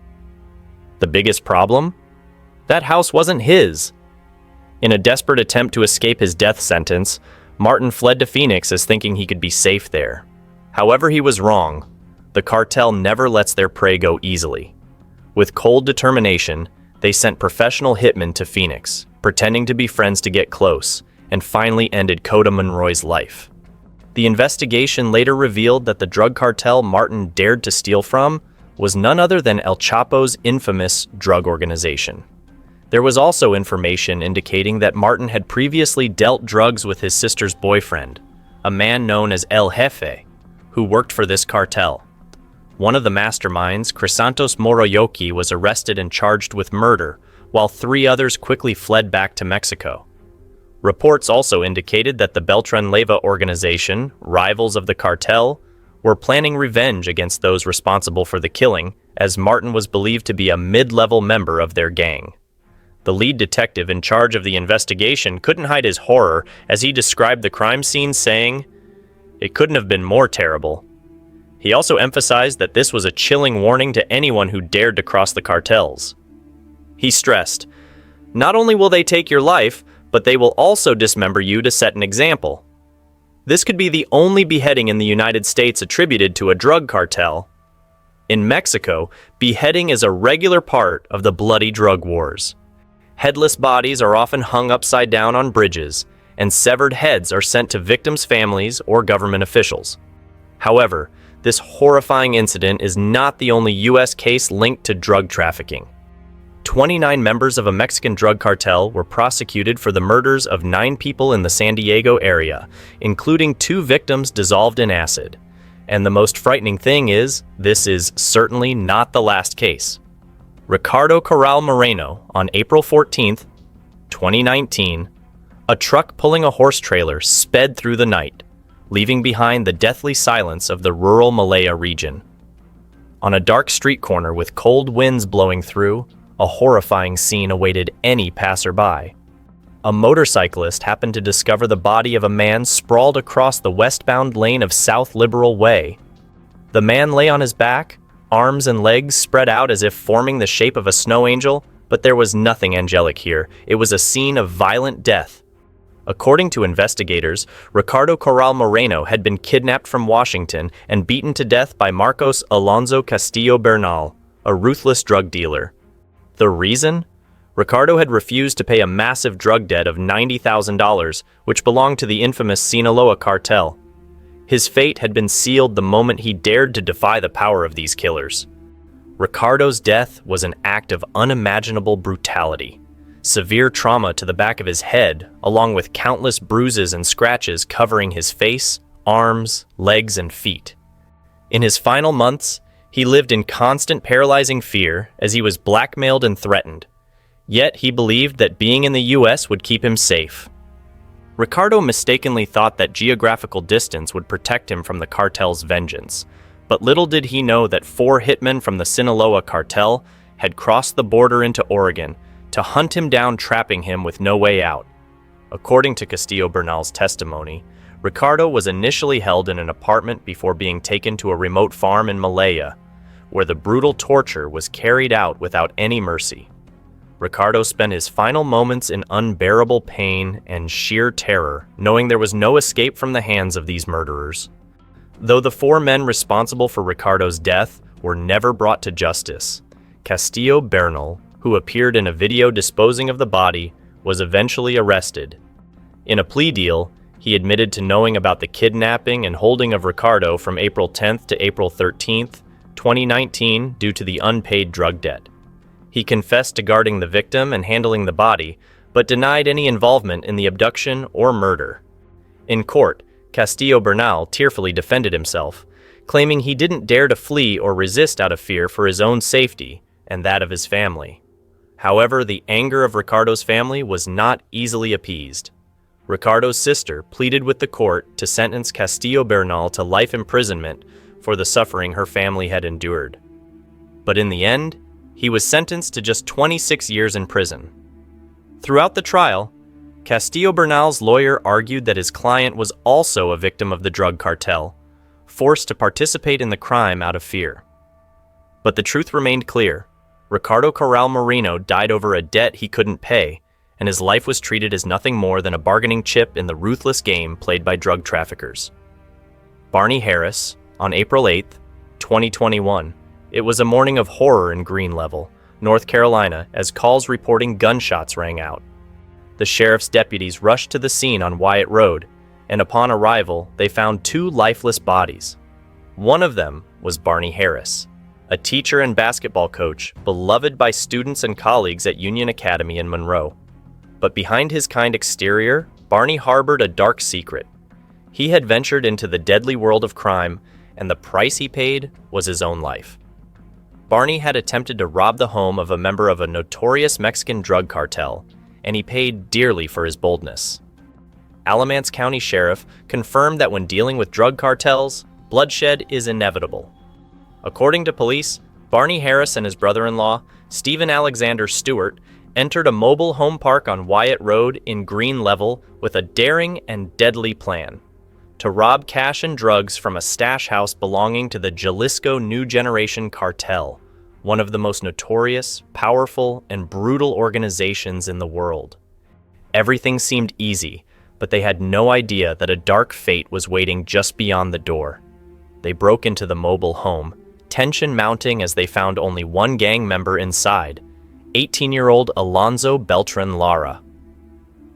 The biggest problem? That house wasn't his. In a desperate attempt to escape his death sentence, Martin fled to Phoenix as thinking he could be safe there. However, he was wrong. The cartel never lets their prey go easily. With cold determination, they sent professional hitmen to Phoenix, pretending to be friends to get close, and finally ended Cota Monroy's life. The investigation later revealed that the drug cartel Martin dared to steal from was none other than El Chapo's infamous drug organization. There was also information indicating that Martin had previously dealt drugs with his sister's boyfriend, a man known as El Jefe, who worked for this cartel. One of the masterminds, Crisantos Moroyoki, was arrested and charged with murder, while 3 others quickly fled back to Mexico. Reports also indicated that the Beltran Leyva organization, rivals of the cartel, were planning revenge against those responsible for the killing, as Martin was believed to be a mid-level member of their gang. The lead detective in charge of the investigation couldn't hide his horror as he described the crime scene, saying, "It couldn't have been more terrible." He also emphasized that this was a chilling warning to anyone who dared to cross the cartels. He stressed, "Not only will they take your life, but they will also dismember you to set an example." This could be the only beheading in the United States attributed to a drug cartel. In Mexico, beheading is a regular part of the bloody drug wars. Headless bodies are often hung upside down on bridges, and severed heads are sent to victims' families or government officials. However, this horrifying incident is not the only U.S. case linked to drug trafficking. 29 members of a Mexican drug cartel were prosecuted for the murders of 9 people in the San Diego area, including 2 victims dissolved in acid. And the most frightening thing is, this is certainly not the last case. Ricardo Corral Moreno, on April 14, 2019, a truck pulling a horse trailer sped through the night, leaving behind the deathly silence of the rural Malaya region. On a dark street corner with cold winds blowing through, a horrifying scene awaited any passerby. A motorcyclist happened to discover the body of a man sprawled across the westbound lane of South Liberal Way. The man lay on his back, arms and legs spread out as if forming the shape of a snow angel, but there was nothing angelic here. It was a scene of violent death. According to investigators, Ricardo Corral Moreno had been kidnapped from Washington and beaten to death by Marcos Alonso Castillo Bernal, a ruthless drug dealer. The reason? Ricardo had refused to pay a massive drug debt of $90,000, which belonged to the infamous Sinaloa cartel. His fate had been sealed the moment he dared to defy the power of these killers. Ricardo's death was an act of unimaginable brutality. Severe trauma to the back of his head, along with countless bruises and scratches covering his face, arms, legs, and feet. In his final months, he lived in constant paralyzing fear as he was blackmailed and threatened. Yet he believed that being in the U.S. would keep him safe. Ricardo mistakenly thought that geographical distance would protect him from the cartel's vengeance, but little did he know that 4 hitmen from the Sinaloa cartel had crossed the border into Oregon to hunt him down, trapping him with no way out. According to Castillo Bernal's testimony, Ricardo was initially held in an apartment before being taken to a remote farm in Malaya, where the brutal torture was carried out without any mercy. Ricardo spent his final moments in unbearable pain and sheer terror, knowing there was no escape from the hands of these murderers. Though the 4 men responsible for Ricardo's death were never brought to justice, Castillo Bernal, who appeared in a video disposing of the body, was eventually arrested. In a plea deal, he admitted to knowing about the kidnapping and holding of Ricardo from April 10th to April 13th, 2019 due to the unpaid drug debt. He confessed to guarding the victim and handling the body, but denied any involvement in the abduction or murder. In court, Castillo Bernal tearfully defended himself, claiming he didn't dare to flee or resist out of fear for his own safety and that of his family. However, the anger of Ricardo's family was not easily appeased. Ricardo's sister pleaded with the court to sentence Castillo Bernal to life imprisonment for the suffering her family had endured. But in the end, he was sentenced to just 26 years in prison. Throughout the trial, Castillo Bernal's lawyer argued that his client was also a victim of the drug cartel, forced to participate in the crime out of fear. But the truth remained clear. Ricardo Corral Moreno died over a debt he couldn't pay, and his life was treated as nothing more than a bargaining chip in the ruthless game played by drug traffickers. Barney Harris, on April 8, 2021, it was a morning of horror in Green Level, North Carolina, as calls reporting gunshots rang out. The sheriff's deputies rushed to the scene on Wyatt Road, and upon arrival, they found 2 lifeless bodies. One of them was Barney Harris, a teacher and basketball coach beloved by students and colleagues at Union Academy in Monroe. But behind his kind exterior, Barney harbored a dark secret. He had ventured into the deadly world of crime, and the price he paid was his own life. Barney had attempted to rob the home of a member of a notorious Mexican drug cartel, and he paid dearly for his boldness. Alamance County Sheriff confirmed that when dealing with drug cartels, bloodshed is inevitable. According to police, Barney Harris and his brother-in-law, Stephen Alexander Stewart, entered a mobile home park on Wyatt Road in Green Level with a daring and deadly plan: to rob cash and drugs from a stash house belonging to the Jalisco New Generation Cartel, one of the most notorious, powerful, and brutal organizations in the world. Everything seemed easy, but they had no idea that a dark fate was waiting just beyond the door. They broke into the mobile home, tension mounting as they found only one gang member inside, 18-year-old Alonzo Beltran Lara.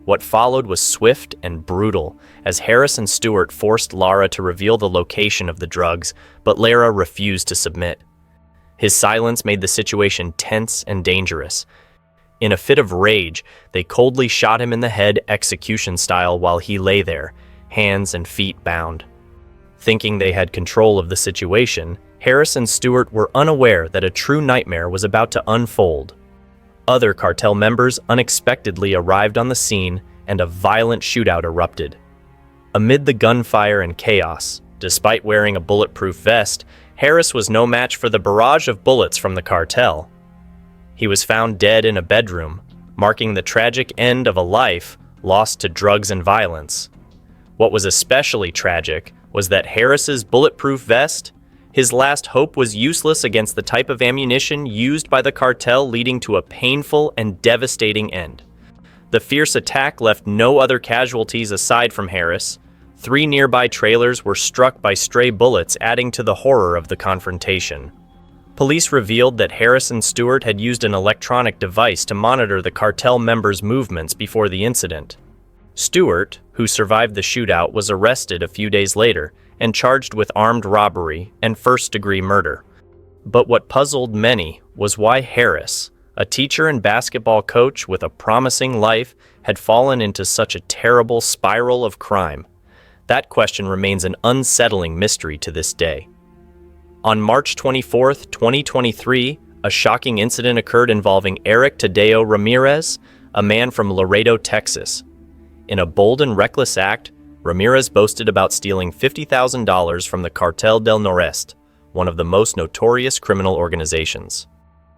What followed was swift and brutal, as Harris and Stewart forced Lara to reveal the location of the drugs, but Lara refused to submit. His silence made the situation tense and dangerous. In a fit of rage, they coldly shot him in the head execution style while he lay there, hands and feet bound. Thinking they had control of the situation, Harris and Stewart were unaware that a true nightmare was about to unfold. Other cartel members unexpectedly arrived on the scene, and a violent shootout erupted. Amid the gunfire and chaos, despite wearing a bulletproof vest, Harris was no match for the barrage of bullets from the cartel. He was found dead in a bedroom, marking the tragic end of a life lost to drugs and violence. What was especially tragic was that Harris's bulletproof vest, his last hope, was useless against the type of ammunition used by the cartel, leading to a painful and devastating end. The fierce attack left no other casualties aside from Harris. 3 nearby trailers were struck by stray bullets, adding to the horror of the confrontation. Police revealed that Harris and Stewart had used an electronic device to monitor the cartel members' movements before the incident. Stewart, who survived the shootout, was arrested a few days later and charged with armed robbery and first-degree murder. But what puzzled many was why Harris, a teacher and basketball coach with a promising life, had fallen into such a terrible spiral of crime. That question remains an unsettling mystery to this day. On March 24, 2023, a shocking incident occurred involving Eric Tadeo Ramirez, a man from Laredo, Texas. In a bold and reckless act, Ramirez boasted about stealing $50,000 from the Cartel del Noreste, one of the most notorious criminal organizations.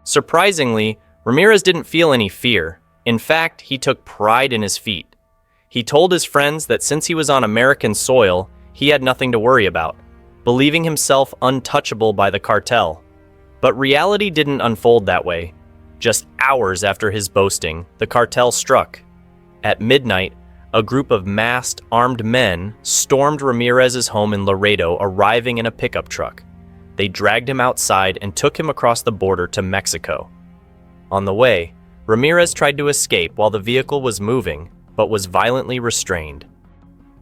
Surprisingly, Ramirez didn't feel any fear. In fact, he took pride in his feat. He told his friends that since he was on American soil, he had nothing to worry about, believing himself untouchable by the cartel. But reality didn't unfold that way. Just hours after his boasting, the cartel struck. At midnight, a group of masked, armed men stormed Ramirez's home in Laredo, arriving in a pickup truck. They dragged him outside and took him across the border to Mexico. On the way, Ramirez tried to escape while the vehicle was moving, but was violently restrained.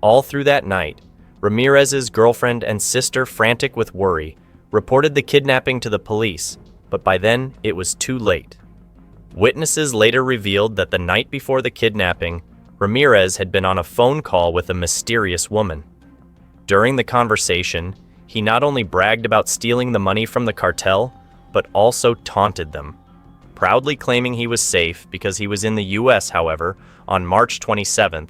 All through that night, Ramirez's girlfriend and sister, frantic with worry, reported the kidnapping to the police, but by then it was too late. Witnesses later revealed that the night before the kidnapping, Ramirez had been on a phone call with a mysterious woman. During the conversation, he not only bragged about stealing the money from the cartel, but also taunted them. Proudly claiming he was safe because he was in the U.S., however, on March 27th,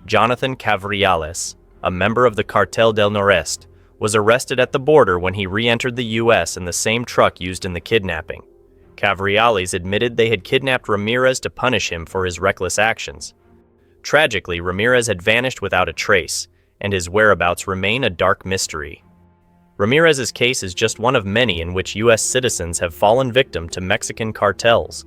Jonathan Cabriales, a member of the Cartel del Noreste, was arrested at the border when he re-entered the U.S. in the same truck used in the kidnapping. Cabriales admitted they had kidnapped Ramirez to punish him for his reckless actions. Tragically, Ramirez had vanished without a trace, and his whereabouts remain a dark mystery. Ramirez's case is just one of many in which U.S. citizens have fallen victim to Mexican cartels.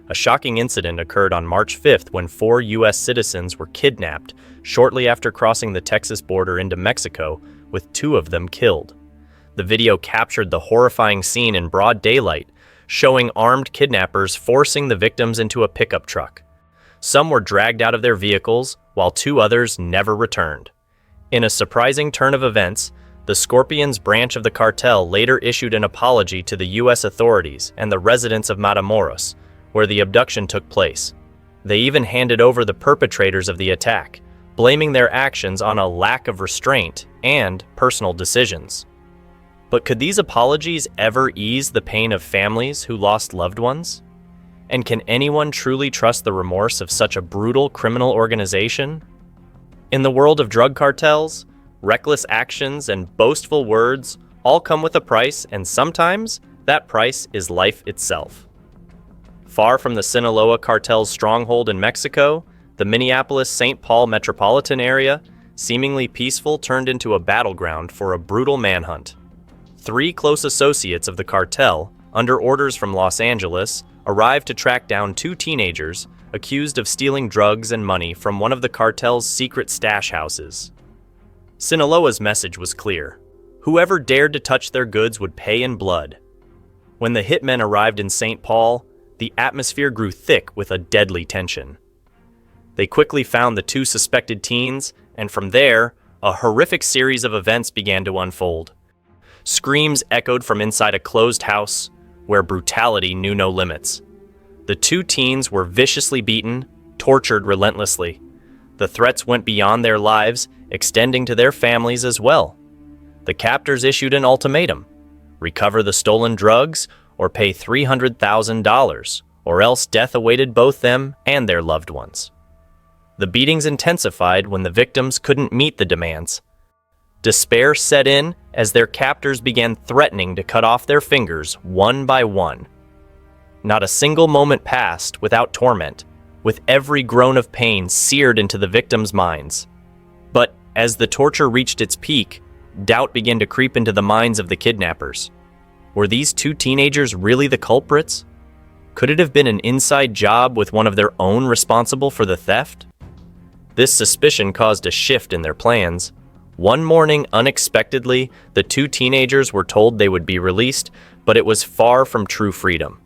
A shocking incident occurred on March 5th when 4 U.S. citizens were kidnapped shortly after crossing the Texas border into Mexico, with 2 of them killed. The video captured the horrifying scene in broad daylight, showing armed kidnappers forcing the victims into a pickup truck. Some were dragged out of their vehicles, while 2 others never returned. In a surprising turn of events, the Scorpions branch of the cartel later issued an apology to the U.S. authorities and the residents of Matamoros, where the abduction took place. They even handed over the perpetrators of the attack, blaming their actions on a lack of restraint and personal decisions. But could these apologies ever ease the pain of families who lost loved ones? And can anyone truly trust the remorse of such a brutal criminal organization? In the world of drug cartels, reckless actions and boastful words all come with a price, and sometimes that price is life itself. Far from the Sinaloa cartel's stronghold in Mexico, the Minneapolis-St. Paul metropolitan area, seemingly peaceful, turned into a battleground for a brutal manhunt. 3 close associates of the cartel, under orders from Los Angeles, arrived to track down 2 teenagers accused of stealing drugs and money from one of the cartel's secret stash houses. Sinaloa's message was clear. Whoever dared to touch their goods would pay in blood. When the hitmen arrived in St. Paul, the atmosphere grew thick with a deadly tension. They quickly found the two suspected teens, and from there, a horrific series of events began to unfold. Screams echoed from inside a closed house, where brutality knew no limits. The two teens were viciously beaten, tortured relentlessly. The threats went beyond their lives, extending to their families as well. The captors issued an ultimatum: recover the stolen drugs or pay $300,000, or else death awaited both them and their loved ones. The beatings intensified when the victims couldn't meet the demands. Despair set in as their captors began threatening to cut off their fingers one by one. Not a single moment passed without torment, with every groan of pain seared into the victims' minds. But as the torture reached its peak, doubt began to creep into the minds of the kidnappers. Were these two teenagers really the culprits? Could it have been an inside job with one of their own responsible for the theft? This suspicion caused a shift in their plans. One morning, unexpectedly, the two teenagers were told they would be released, but it was far from true freedom.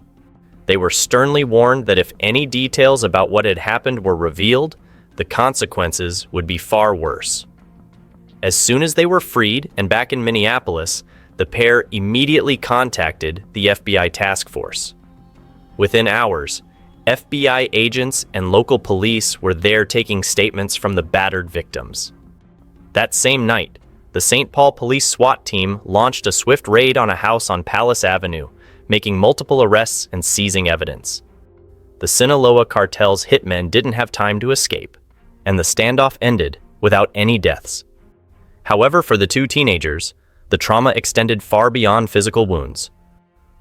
They were sternly warned that if any details about what had happened were revealed, the consequences would be far worse. As soon as they were freed and back in Minneapolis, the pair immediately contacted the FBI task force. Within hours, FBI agents and local police were there taking statements from the battered victims. That same night, the St. Paul Police SWAT team launched a swift raid on a house on Palace Avenue, making multiple arrests and seizing evidence. The Sinaloa cartel's hitmen didn't have time to escape, and the standoff ended without any deaths. However, for the two teenagers, the trauma extended far beyond physical wounds.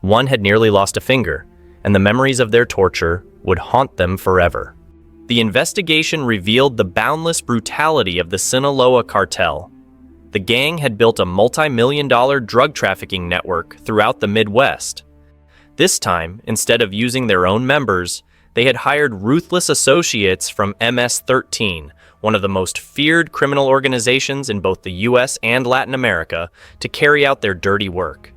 One had nearly lost a finger, and the memories of their torture would haunt them forever. The investigation revealed the boundless brutality of the Sinaloa cartel. The gang had built a multi-million-dollar drug trafficking network throughout the Midwest. This time, instead of using their own members, they had hired ruthless associates from MS-13, one of the most feared criminal organizations in both the US and Latin America, to carry out their dirty work.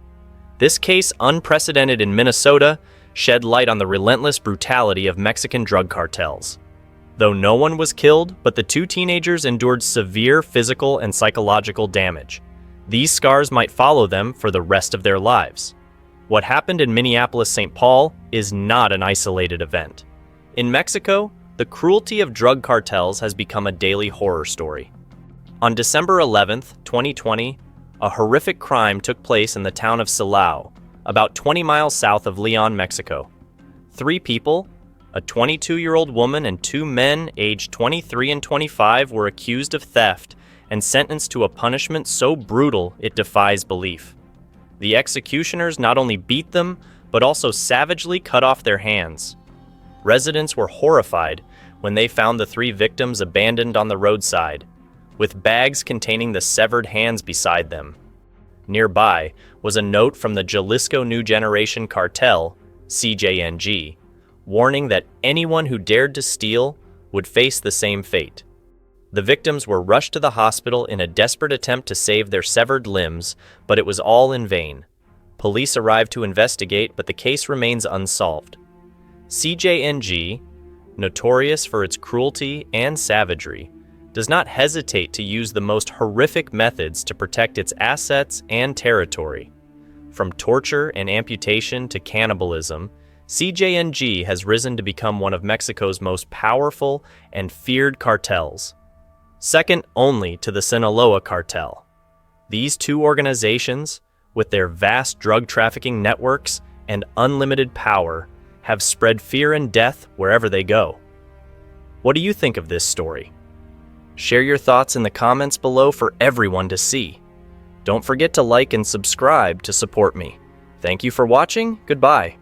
This case, unprecedented in Minnesota, shed light on the relentless brutality of Mexican drug cartels. Though no one was killed, but the two teenagers endured severe physical and psychological damage. These scars might follow them for the rest of their lives. What happened in Minneapolis-St. Paul is not an isolated event. In Mexico, the cruelty of drug cartels has become a daily horror story. On December 11, 2020, a horrific crime took place in the town of Silao, about 20 miles south of Leon, Mexico. 3 people, a 22-year-old woman and 2 men aged 23 and 25, were accused of theft and sentenced to a punishment so brutal it defies belief. The executioners not only beat them, but also savagely cut off their hands. Residents were horrified when they found the 3 victims abandoned on the roadside, with bags containing the severed hands beside them. Nearby was a note from the Jalisco New Generation Cartel, CJNG, warning that anyone who dared to steal would face the same fate. The victims were rushed to the hospital in a desperate attempt to save their severed limbs, but it was all in vain. Police arrived to investigate, but the case remains unsolved. CJNG, notorious for its cruelty and savagery, does not hesitate to use the most horrific methods to protect its assets and territory. From torture and amputation to cannibalism, CJNG has risen to become one of Mexico's most powerful and feared cartels, second only to the Sinaloa cartel. These two organizations, with their vast drug trafficking networks and unlimited power, have spread fear and death wherever they go. What do you think of this story? Share your thoughts in the comments below for everyone to see. Don't forget to like and subscribe to support me. Thank you for watching. Goodbye.